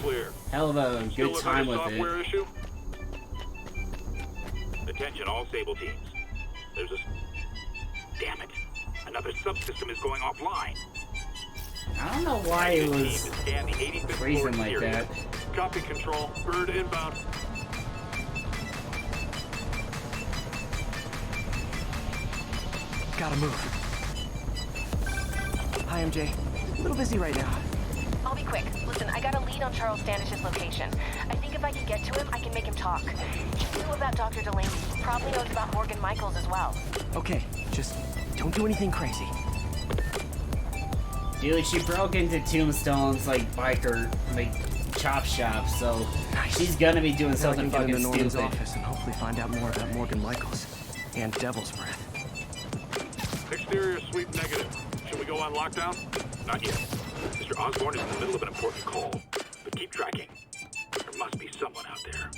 hell of a good time with it. Issue? Attention, all Sable teams. There's a... Damn it. Another subsystem is going offline. I don't know why it was freezing like that. Copy control. Bird inbound. Gotta move. Hi, MJ. A little busy right now. I'll be quick. Listen, I got a lead on Charles Standish's location. I think if I can get to him, I can make him talk. He knew about Dr. Delaney. Probably knows about Morgan Michaels as well. Okay, just don't do anything crazy. Dude, she broke into Tombstone's like biker, like chop shop, so she's gonna be doing something fucking Norman's stupid. office and hopefully find out more about Morgan Michaels and Devil's Breath. Exterior sweep negative. Should we go on lockdown? Not yet. Mr. Osborn is in the middle of an important call. But keep tracking. There must be someone out there.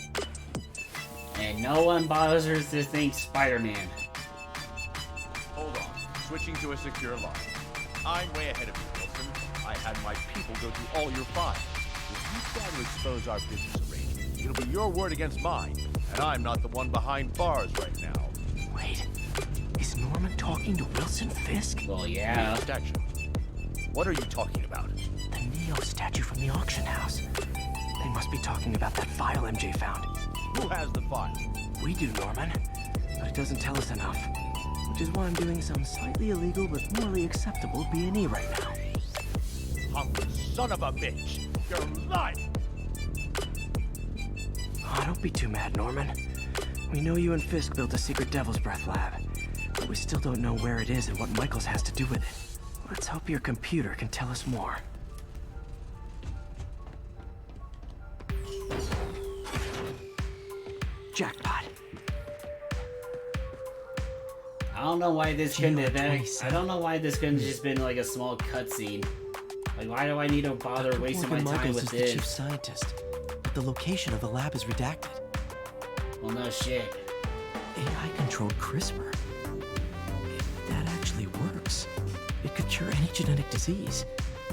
And no one bothers to think Spider-Man. Hold on. Switching to a secure line. I'm way ahead of you, Wilson. I had my people go through all your files. If you try to expose our business arrangement, it'll be your word against mine. And I'm not the one behind bars right now. Wait. Is Norman talking to Wilson Fisk? Well, yeah. Statue. What are you talking about? The Neo statue from the auction house. They must be talking about that file MJ found. Who has the file? We do, Norman. But it doesn't tell us enough. Which is why I'm doing some slightly illegal but morally acceptable B&E right now. Hungry son of a bitch! You're lying! Oh, don't be too mad, Norman. We know you and Fisk built a secret Devil's Breath lab. But we still don't know where it is and what Michaels has to do with it. Let's hope your computer can tell us more. Jackpot. I don't know why this couldn't have been. I don't know why this couldn't have just been like a small cutscene. Like, why do I need to bother wasting my time with is this? the chief scientist, but the location of the lab is redacted. Well, no shit. AI-controlled CRISPR. If that actually works, it could cure any genetic disease.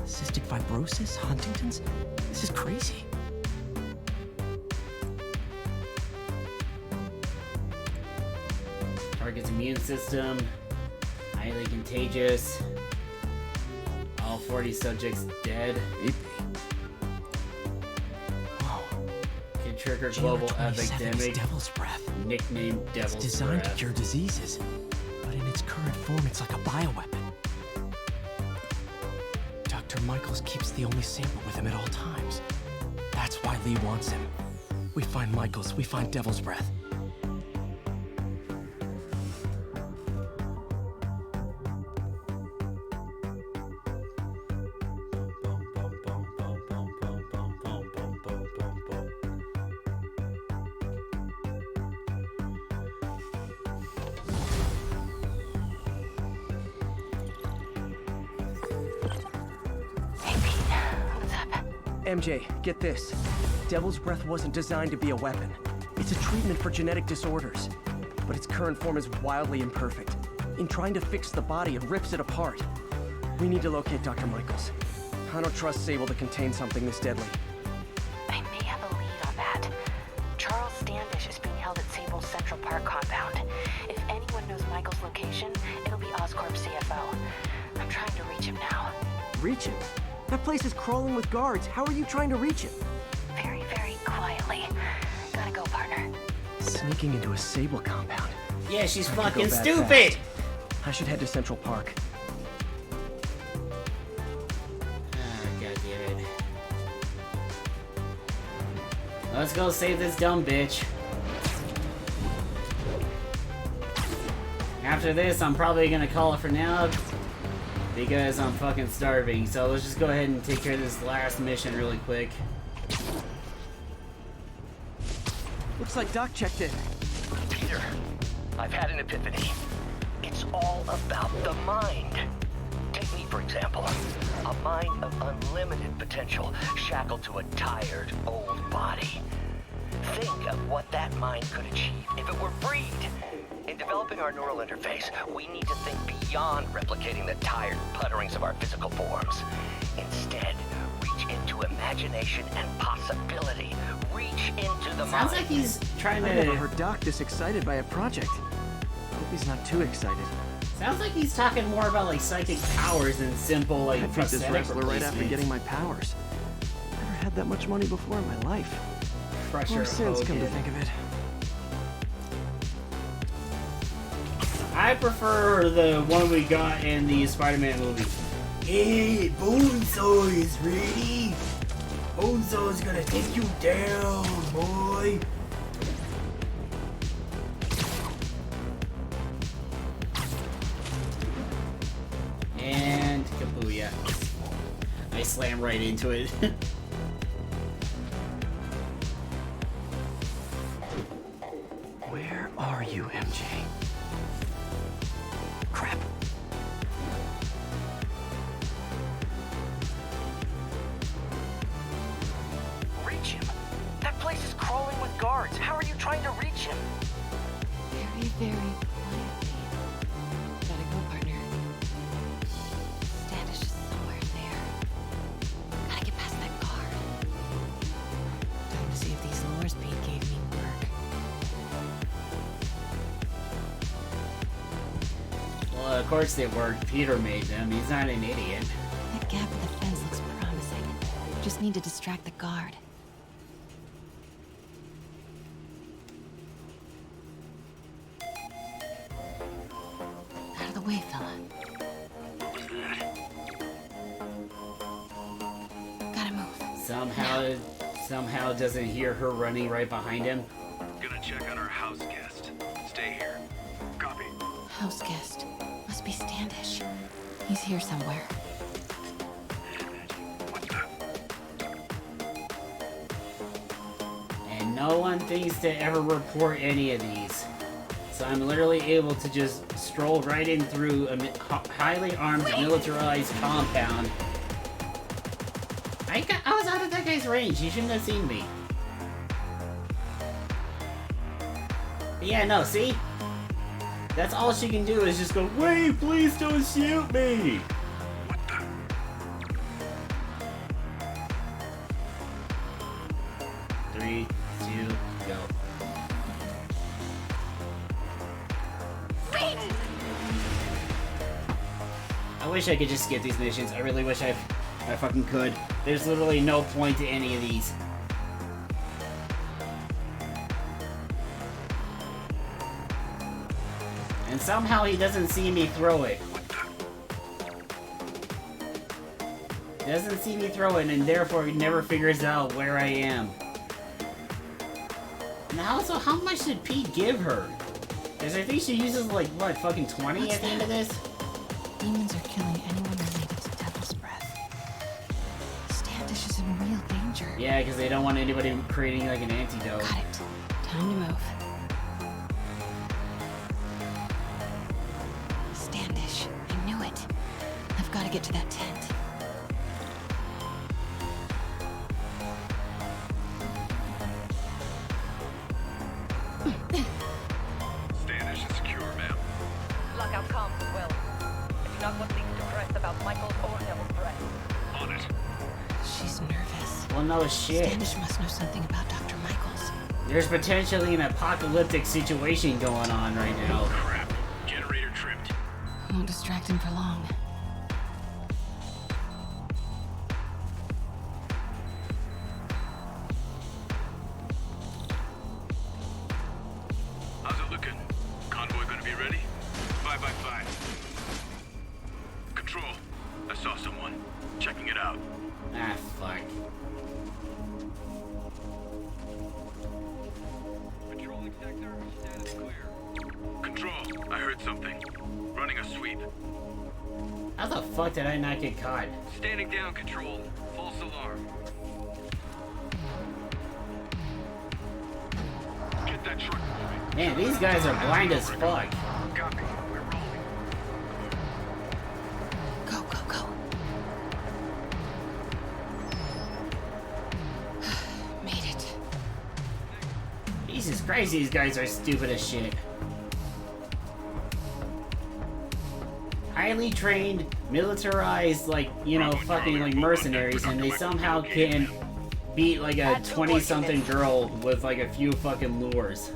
Cystic fibrosis, Huntington's. This is crazy. Target's immune system. Highly contagious. All 40 subjects dead. Can trigger global epidemic. Devil's Breath. Nicknamed Devil's It's designed Breath. to cure diseases, but in its current form, it's like a bioweapon. Dr. Michaels keeps the only sample with him at all times. That's why Lee wants him. We find Michaels, we find Devil's Breath. MJ, get this. Devil's Breath wasn't designed to be a weapon. It's a treatment for genetic disorders. But its current form is wildly imperfect. In trying to fix the body, it rips it apart. We need to locate Dr. Michaels. I don't trust Sable to contain something this deadly. I may have a lead on that. Charles Standish is being held at Sable's Central Park compound. If anyone knows Michael's location, it'll be Oscorp's CFO. I'm trying to reach him now. Reach him? That place is crawling with guards. How are you trying to reach him? efficiently. Gotta go, partner. Sneaking into a Sable compound. Yeah, she's I could go fucking back stupid! fast. I should head to Central Park. God damn it. Let's go save this dumb bitch. After this, I'm probably gonna call it for now because I'm fucking starving. So let's just go ahead and take care of this last mission really quick. Looks like Doc checked in. Peter, I've had an epiphany. It's all about the mind. Take me, for example. A mind of unlimited potential, shackled to a tired, old body. Think of what that mind could achieve if it were freed. In developing our neural interface, we need to think beyond replicating the tired putterings of our physical forms. Instead, reach into imagination and possibility. Reach into the mind. Sounds like he's trying I never to... heard Doc this excited by a project. Hope he's not too excited. Sounds like he's talking more about like psychic powers than simple like I beat this prosthetic wrestler right after replacement. getting my powers. Never had that much money before in my life. Crusher Or since, come to Hogan. think of it. I prefer the one we got in the Spider-Man movie. Hey, Bonesaw is ready. Bonesaw's gonna take you down, boy. And kabooyah. I slam right into it. Where are you, MJ? Crap. Reach him. That place is crawling with guards. How are you trying to reach him? Very, very quietly. Gotta go, partner. Standish is somewhere there. Gotta get past that guard. Time to see if these lures Pete gave me work. Well, of course they worked. Peter made them. He's not an idiot. That gap in the fence looks promising. Just need to distract the guard. Out of the way, fella. Gotta move. Somehow doesn't hear her running right behind him. Gonna check on our house guest. Stay here. Copy. House guest. Must be Standish. He's here somewhere. And no one thinks to ever report any of these. So I'm literally able to just stroll right in through a highly armed, militarized compound. I was out of that guy's range. He shouldn't have seen me. But yeah, no, see? That's all she can do is just go, wait, please don't shoot me! Three, two, go. I wish I could just skip these missions. I really wish I fucking could. There's literally no point to any of these. And somehow he doesn't see me throw it. He doesn't see me throw it, and therefore he never figures out where I am. And also, how much did Pete give her? Because I think she uses like, what, fucking 20 at the end of this? Demons are killing anyone related to Devil's Breath. Standish is in real danger. Yeah, because they don't want anybody creating like an antidote. Got it. Time to move. Standish. I knew it. I've got to get to that tent. Standish is secure, ma'am. Lockout comms as well. I do not want leaks to press about Michael or Devil's Breath. On it. She's nervous. Well, no shit. Standish must know something about Dr. Michaels. There's potentially an apocalyptic situation going on right now. Crap. Generator tripped. Won't distract him for long. heard something. Running a sweep. How the fuck did I not get caught? Standing down, Control. False alarm. Get that truck moving. Man, these guys are blind as fuck. Copy. We're rolling. Go, go, go. Made it. Jesus Christ, these guys are stupid as shit. Highly trained, militarized, like, you know, fucking like mercenaries, and they somehow can beat like a 20-something girl with like a few fucking lures.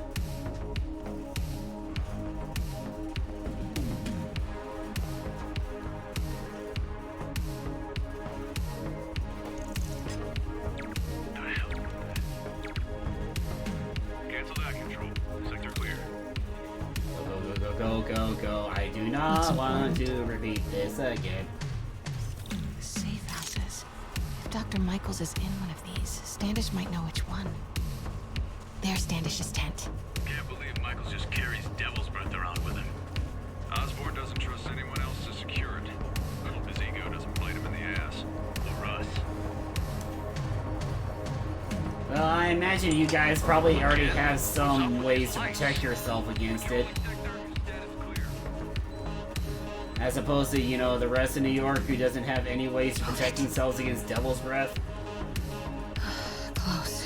Cancel that, Control. Sector clear. Go, go, go, go. I do not want to repeat this again. Safe houses. If Dr. Michaels is in one of these, Standish might know which one. There's Standish's tent. Can't believe Michaels just carries devil's breath around with him. Osborn doesn't trust anyone else to secure it. I hope his ego doesn't bite him in the ass. Or us. Well, I imagine you guys probably already have some ways to protect yourself against it. As opposed to, you know, the rest of New York who doesn't have any ways to protect themselves against devil's breath. Close.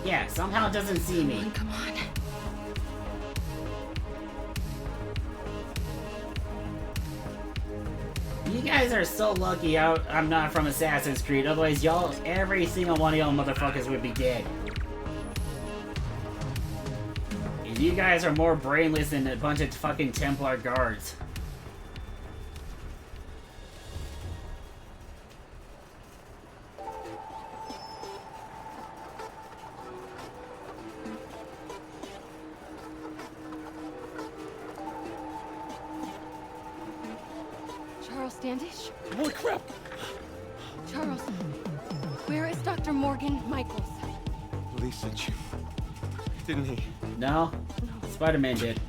Yeah, somehow it doesn't see me. Come on. You guys are so lucky I'm not from Assassin's Creed, otherwise y'all, every single one of y'all motherfuckers would be dead. And you guys are more brainless than a bunch of fucking Templar guards. Charles Standish? Holy crap! Charles, where is Dr. Morgan Michaels? Lee sent you. Didn't he? No? Spider-Man did.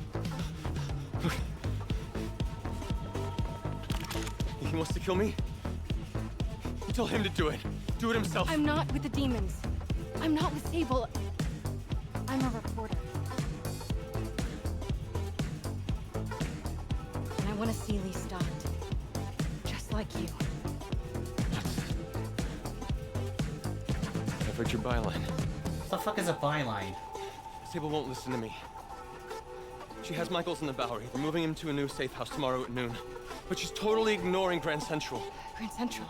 He wants to kill me? Tell him to do it. Do it himself. I'm not with the demons. I'm not with Sable. I'm a reporter. And I want to see Lee stopped. Just like you. I've heard your byline. What the fuck is a byline? Sable won't listen to me. She has Michaels in the Bowery. They're moving him to a new safe house tomorrow at noon. But she's totally ignoring Grand Central. Grand Central?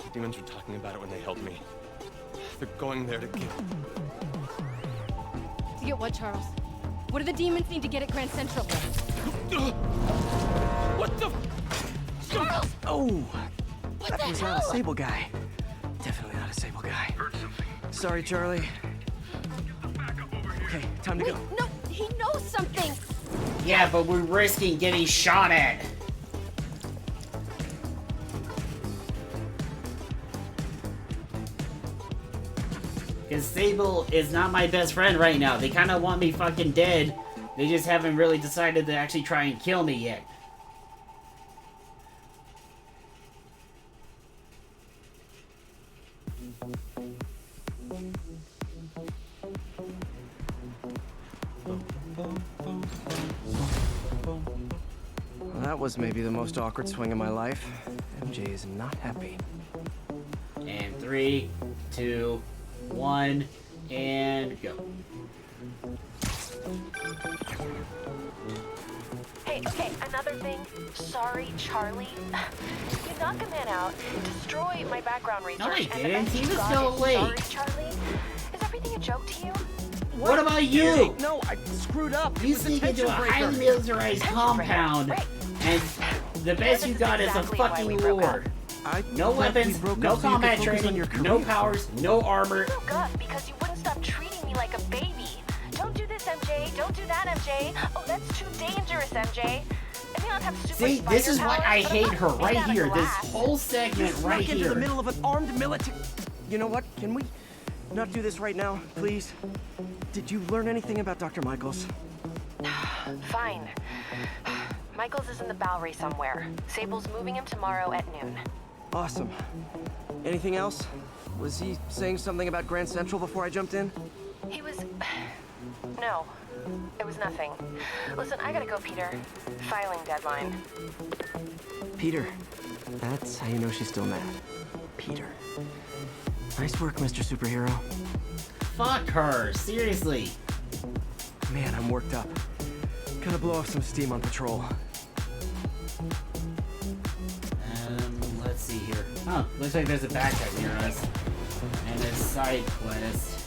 The demons were talking about it when they held me. They're going there to get... To get what, Charles? What do the demons need to get at Grand Central? What the... Charles! Oh! What That the was hell? not a Sable guy. Definitely not a Sable guy. Heard something. Sorry, Charlie. Okay, time to Wait, go. no, he knows something! Yeah, but we're risking getting shot at. Because Sable is not my best friend right now. They kind of want me fucking dead. They just haven't really decided to actually try and kill me yet. Well, that was maybe the most awkward swing of my life. MJ is not happy. And 3, 2, 1, and go. Hey, okay, another thing. Sorry, Charlie. You knock a man out, destroy my background research, No, I and the didn't. best He you was got still is awake. sorry, Charlie. Is everything a joke to you? What about you? No, I screwed up. You sneak into a highly militarized compound, and the best you got is a fucking lure. No weapons, no combat training, no powers, no armor. Broke up because you wouldn't stop treating me like a baby. Don't do this, MJ. Don't do that, MJ. Oh, that's too dangerous, MJ. I may not have super See, this spider is why powers, I but I'm hate not her made right out of here. This glass. whole segment You right snuck into here. the middle of an armed military... You know what? Can we not do this right now, please? Did you learn anything about Dr. Michaels? Fine. Michaels is in the Bowery somewhere. Sable's moving him tomorrow at noon. Awesome. Anything else? Was he saying something about Grand Central before I jumped in? He was... No. It was nothing. Listen, I gotta go, Peter. Filing deadline. Peter. That's how you know she's still mad. Peter. Nice work, Mr. Superhero. Fuck her, seriously. Man, I'm worked up. Gotta blow off some steam on patrol. Let's see here. Oh, looks like there's a backpack near us. And a side quest.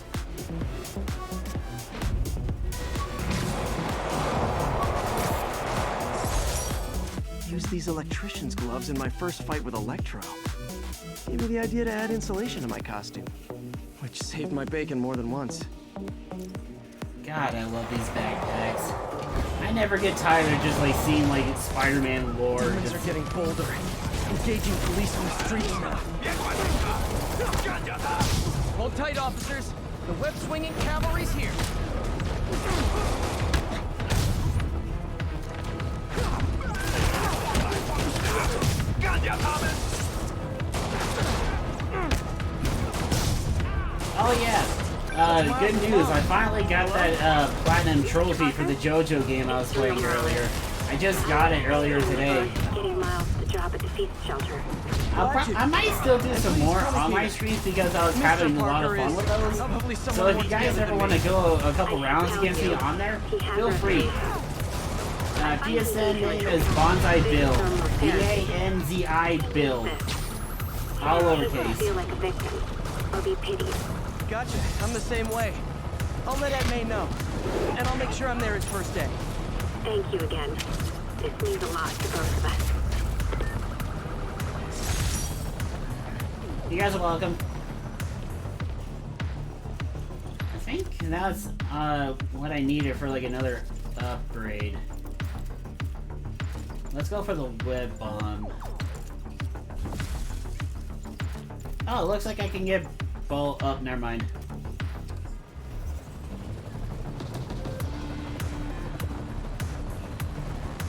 Used these electrician's gloves in my first fight with Electro. Gave me the idea to add insulation to my costume, which saved my bacon more than once. God, I love these backpacks. I never get tired of just like seeing like Spider-Man lore. Demons are getting bolder. Engaging police on the streets now. Hold tight, officers. The web-swinging cavalry's here. Oh yeah. Good news. I finally got that platinum trophy for the JoJo game I was playing earlier. I just got it earlier today. Getting Miles the job at the feast shelter. I might still do some more online streams because I was having a lot of fun with those. So if you guys ever want to go a couple rounds against me on there, feel free. PSN name is Bonsai Bill. B-A-N-Z-I Bill. All lowercase. Feel like a victim or be pitied. Gotcha. I'm the same way. I'll let Aunt May know, and I'll make sure I'm there his first day. Thank you again. This means a lot to both of us. You guys are welcome. I think that's what I needed for like another upgrade. Let's go for the web bomb. Oh, it looks like I can get both up. Never mind.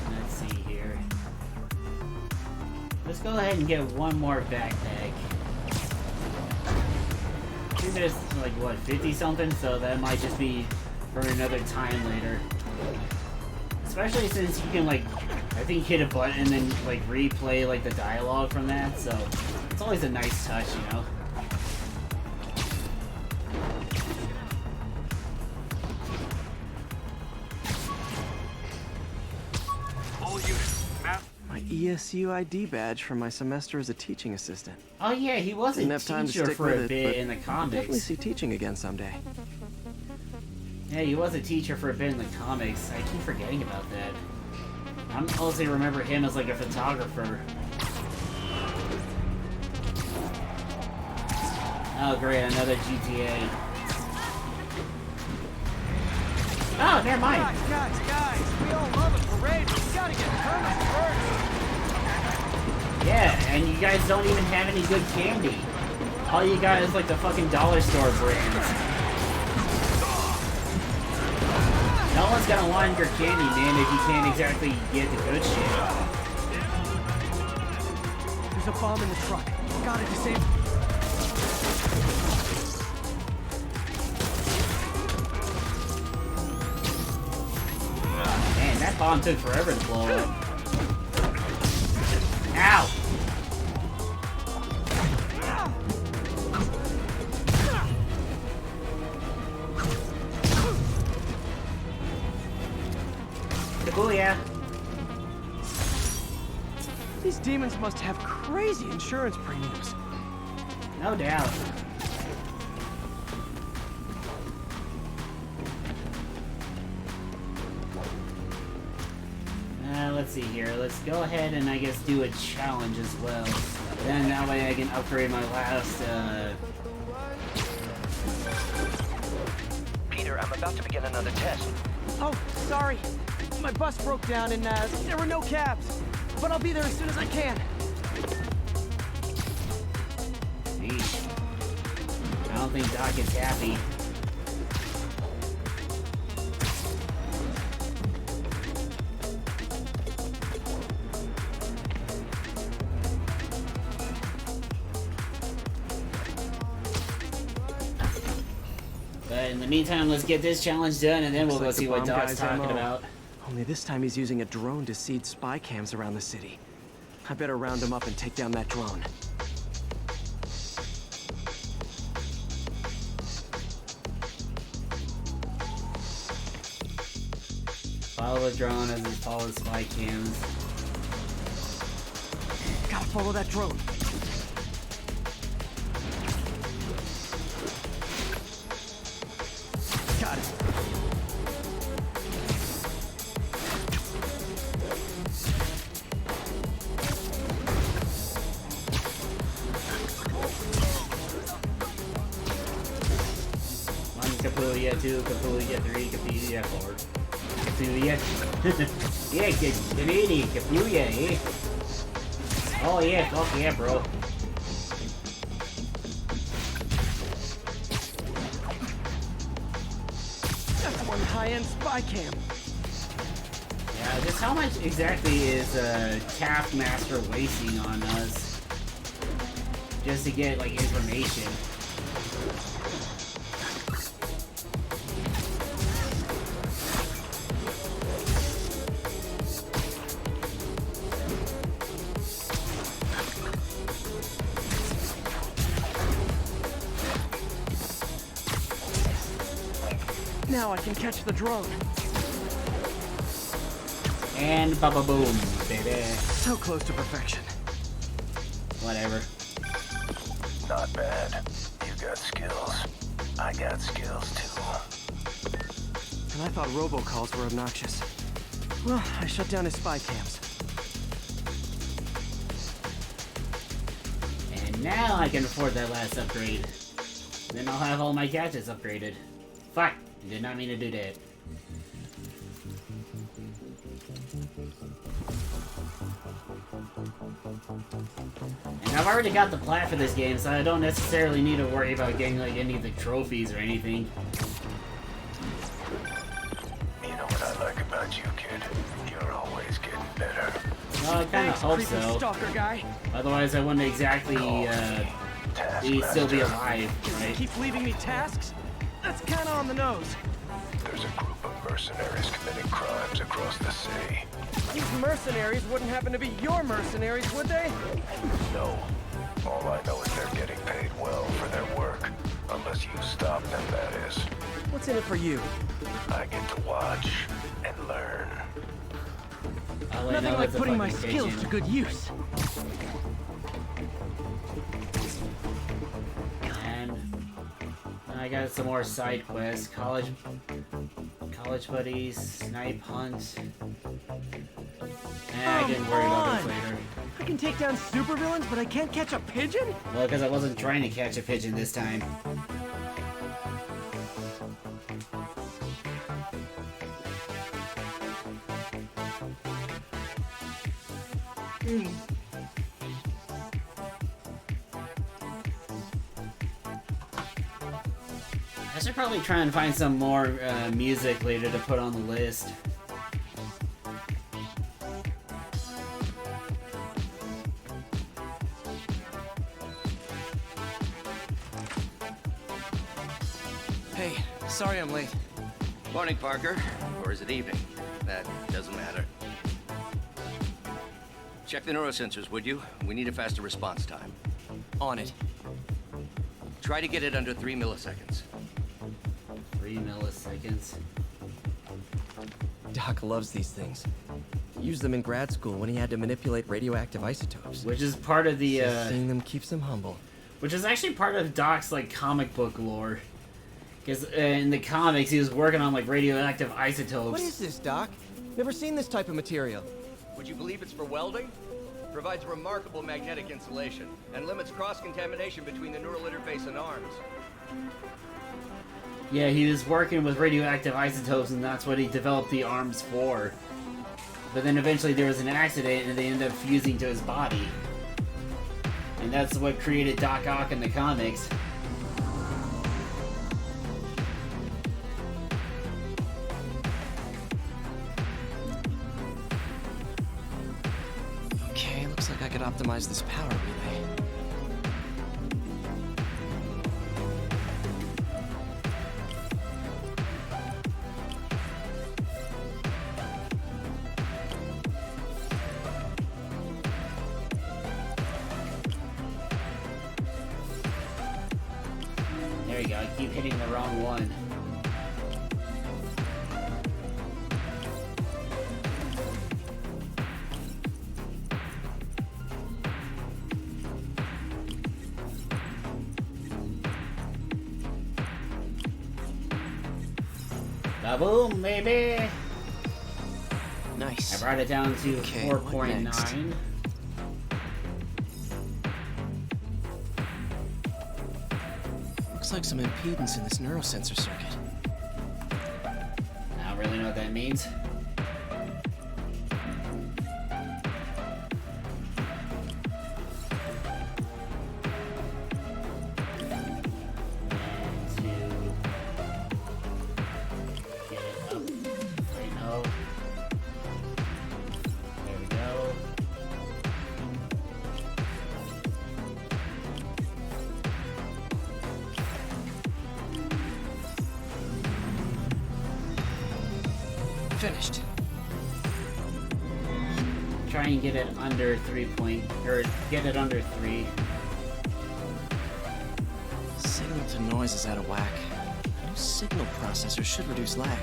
Let's see here. Let's go ahead and get one more backpack. I think there's like what, 50 something, so that might just be for another time later. Especially since you can like, I think hit a button and then like replay like the dialogue from that, so it's always a nice touch, you know. All units, Matt. My ESU ID badge from my semester as a teaching assistant. Oh yeah, he was Didn't a have time to teacher stick for with a it, bit but in the I'll definitely comics. see teaching again someday. Yeah, he was a teacher for a bit in the comics. I keep forgetting about that. I mostly remember him as like a photographer. Oh great, another GTA. Oh, never mind. Guys, we all love a parade, but we gotta get permits first. Yeah, and you guys don't even have any good candy. All you got is like the fucking dollar store brands. No one's gonna want your candy, man, if you can't exactly get the good shit. There's a bomb in the truck. Gotta disable. Man, that bomb took forever to blow up. Ow! Booyah! These demons must have crazy insurance premiums. No doubt. Let's see here. Let's go ahead and I guess do a challenge as well. Then that way I can upgrade my last, Peter, I'm about to begin another test. Oh, sorry. My bus broke down and there were no cabs. But I'll be there as soon as I can. Yeesh. I don't think Doc is happy. But in the meantime, let's get this challenge done, and then we'll go see what Doc's talking about. Only this time he's using a drone to seed spy cams around the city. I better round him up and take down that drone. Follow the drone as it follows spy cams. Gotta follow that drone. Got it. Capulia 2, Capulia 3, Capulia 4. Capulia. Yeah, Capulia, Capulia, eh? Oh yeah, fuck yeah, bro. That's one high-end spy cam. Yeah, just how much exactly is Taskmaster wasting on us? Just to get, like, information. Now I can catch the drone. And baba boom, baby. So close to perfection. Whatever. Not bad. You got skills. I got skills too. And I thought robocalls were obnoxious. Well, I shut down his spy cams. And now I can afford that last upgrade. Then I'll have all my gadgets upgraded. Fuck. Did not mean to do that. And I've already got the plat for this game, so I don't necessarily need to worry about getting like any of the trophies or anything. You know what I like about you, kid? You're always getting better. Well, I kind of hope so. Stalker guy. Otherwise, I wouldn't exactly he'd still be alive, right? Keep leaving me tasks? That's kind of on the nose. There's a group of mercenaries committing crimes across the city. These mercenaries wouldn't happen to be your mercenaries, would they? No. All I know is they're getting paid well for their work. Unless you stop them, that is. What's in it for you? I get to watch and learn. Nothing like putting my skills to good use. I got some more side quests. College buddies, snipe hunt. I didn't worry about this later. I can take down supervillains, but I can't catch a pigeon? Well, because I wasn't trying to catch a pigeon this time. I should probably try and find some more music later to put on the list. Hey, sorry I'm late. Morning, Parker. Or is it evening? That doesn't matter. Check the neurosensors, would you? We need a faster response time. On it. Try to get it under 3 milliseconds. 3 milliseconds. Doc loves these things. He used them in grad school when he had to manipulate radioactive isotopes. Which is part of the, seeing them keeps him humble. Which is actually part of Doc's, like, comic book lore. Because in the comics, he was working on, like, radioactive isotopes. What is this, Doc? Never seen this type of material. Would you believe it's for welding? Provides remarkable magnetic insulation and limits cross-contamination between the neural interface and arms. Yeah, he was working with radioactive isotopes, and that's what he developed the arms for. But then eventually there was an accident, and they ended up fusing to his body. And that's what created Doc Ock in the comics. optimize this power relay. There you go, I keep hitting the wrong one. Ba-boom, baby! Nice. I brought it down to Okay, what 4.9. Looks like some impedance in this neurosensor circuit. I don't really know what that means. Finished. Try and get it under 3 point, or get it under 3. Signal to noise is out of whack. A new signal processor should reduce lag.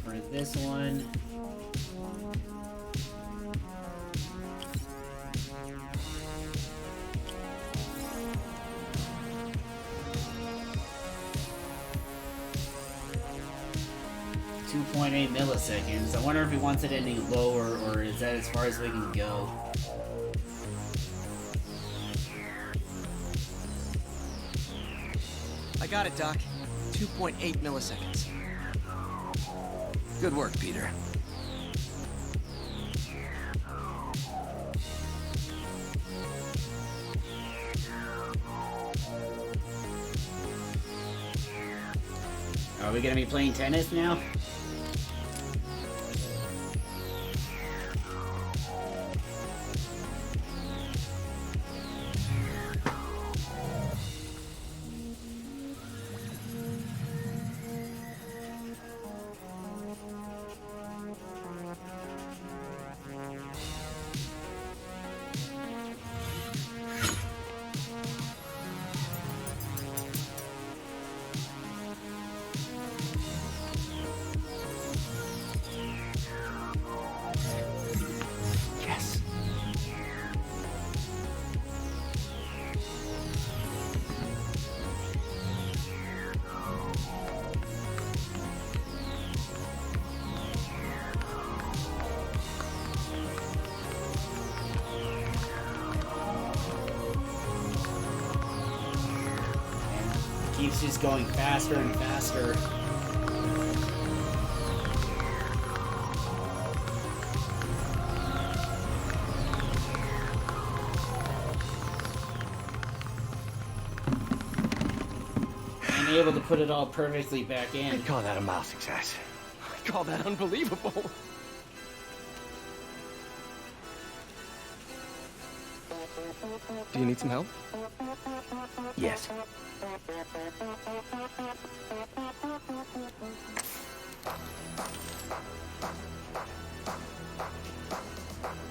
For this one. .8 milliseconds. I wonder if he wants it any lower, or is that as far as we can go? I got it, Doc. 2.8 milliseconds. Good work, Peter. Are we gonna be playing tennis now? Keeps just going faster and faster. And able to put it all perfectly back in. I call that a mild success. I call that unbelievable. Do you need some help? Yes.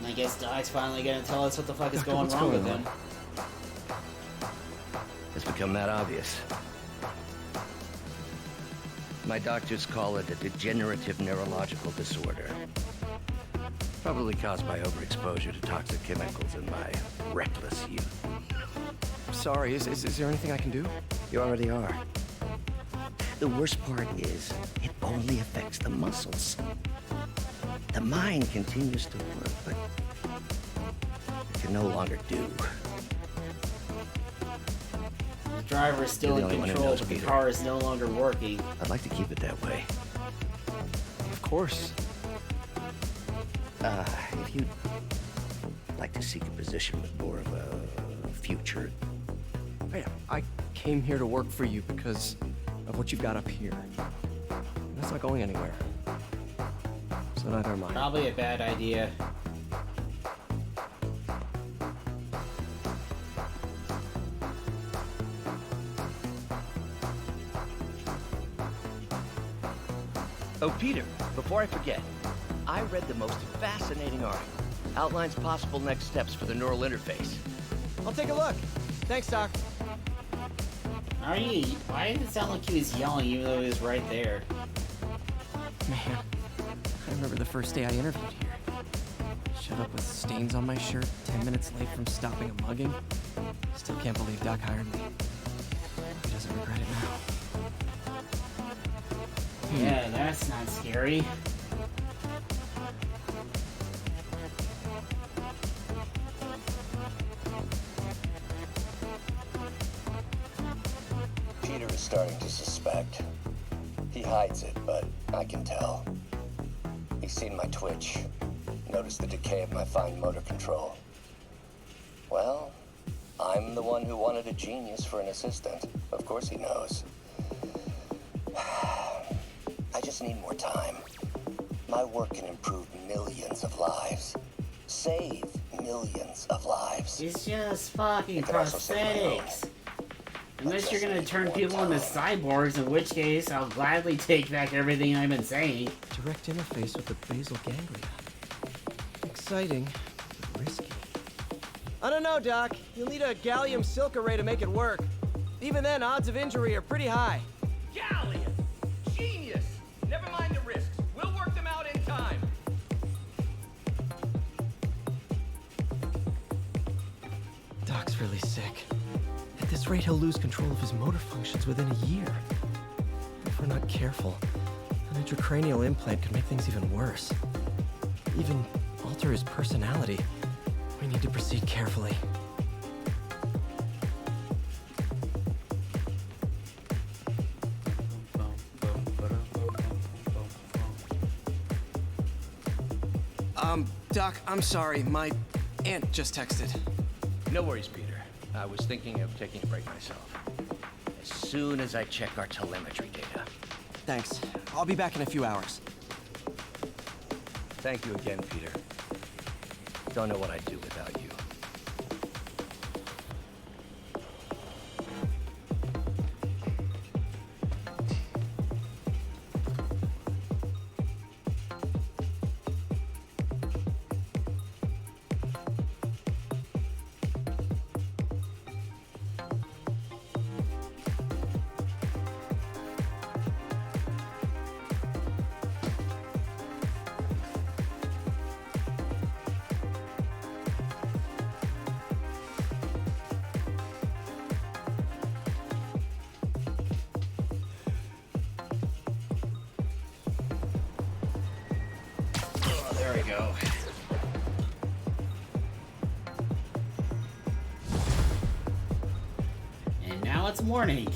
I guess Doc's finally gonna tell us what the fuck is going what's wrong going with on? him. It's become that obvious. My doctors call it a degenerative neurological disorder. Probably caused by overexposure to toxic chemicals in my reckless youth. Sorry, is there anything I can do? You already are. The worst part is, it only affects the muscles. The mind continues to work, but it can no longer do. driver is still You're the in only one who control, knows, but the Peter. car is no longer working. I'd like to keep it that way. Of course. If you'd like to seek a position with more of a future. Hey, I came here to work for you because of what you've got up here. That's not going anywhere. So neither am I. Probably a bad idea. Oh, Peter, before I forget, I read the most fascinating article. Outlines possible next steps for the neural interface. I'll take a look. Thanks, Doc. Are you? Why did it sound like he was yelling even though he was right there? Man, I remember the first day I interviewed here. Showed up with stains on my shirt, 10 minutes late from stopping a mugging. Still can't believe Doc hired me. He doesn't regret it now. Yeah, that's not scary. Peter is starting to suspect. He hides it, but I can tell. He's seen my twitch, noticed the decay of my fine motor control. Well, I'm the one who wanted a genius for an assistant. Of course he knows. I just need more time. My work can improve millions of lives. Save millions of lives. It's just fucking It can also save my own. prosthetics. Unless you're gonna turn people into cyborgs, in which case I'll gladly take back everything I've been saying. Direct interface with the basal ganglia. Exciting, but risky. I don't know, Doc. You'll need a gallium silk array to make it work. Even then, odds of injury are pretty high. Gallium! Genius! Never mind the risks. We'll work them out in time. Doc's really sick. At this rate, he'll lose control of his motor functions within a year. If we're not careful, an intracranial implant could make things even worse. Even alter his personality. We need to proceed carefully. Doc, I'm sorry. My aunt just texted. No worries, Peter. I was thinking of taking a break myself. As soon as I check our telemetry data. Thanks. I'll be back in a few hours. Thank you again, Peter. Don't know what I'd do without you. There we go. And now it's morning.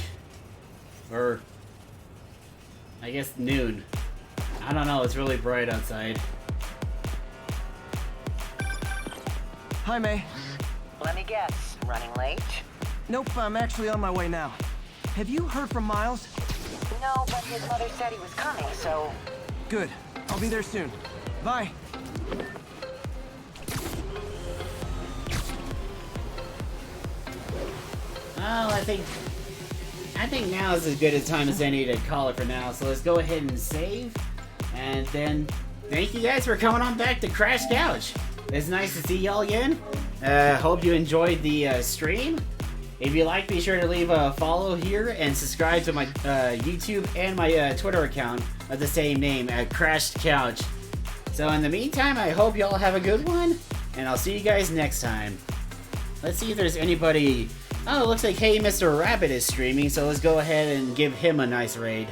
Or, I guess noon. I don't know, it's really bright outside. Hi, May. Let me guess, running late? Nope, I'm actually on my way now. Have you heard from Miles? No, but his mother said he was coming, so... Good. I'll be there soon. Bye. Well, I think now is as good a time as any to call it for now. So let's go ahead and save. And then thank you guys for coming on back to Crash Couch. It's nice to see y'all again. Hope you enjoyed the stream. If you like, be sure to leave a follow here and subscribe to my YouTube and my Twitter account of the same name at Crashed Couch. So in the meantime, I hope y'all have a good one, and I'll see you guys next time. Let's see if there's anybody... Oh, it looks like Hey Mr. Rabbit is streaming, so let's go ahead and give him a nice raid.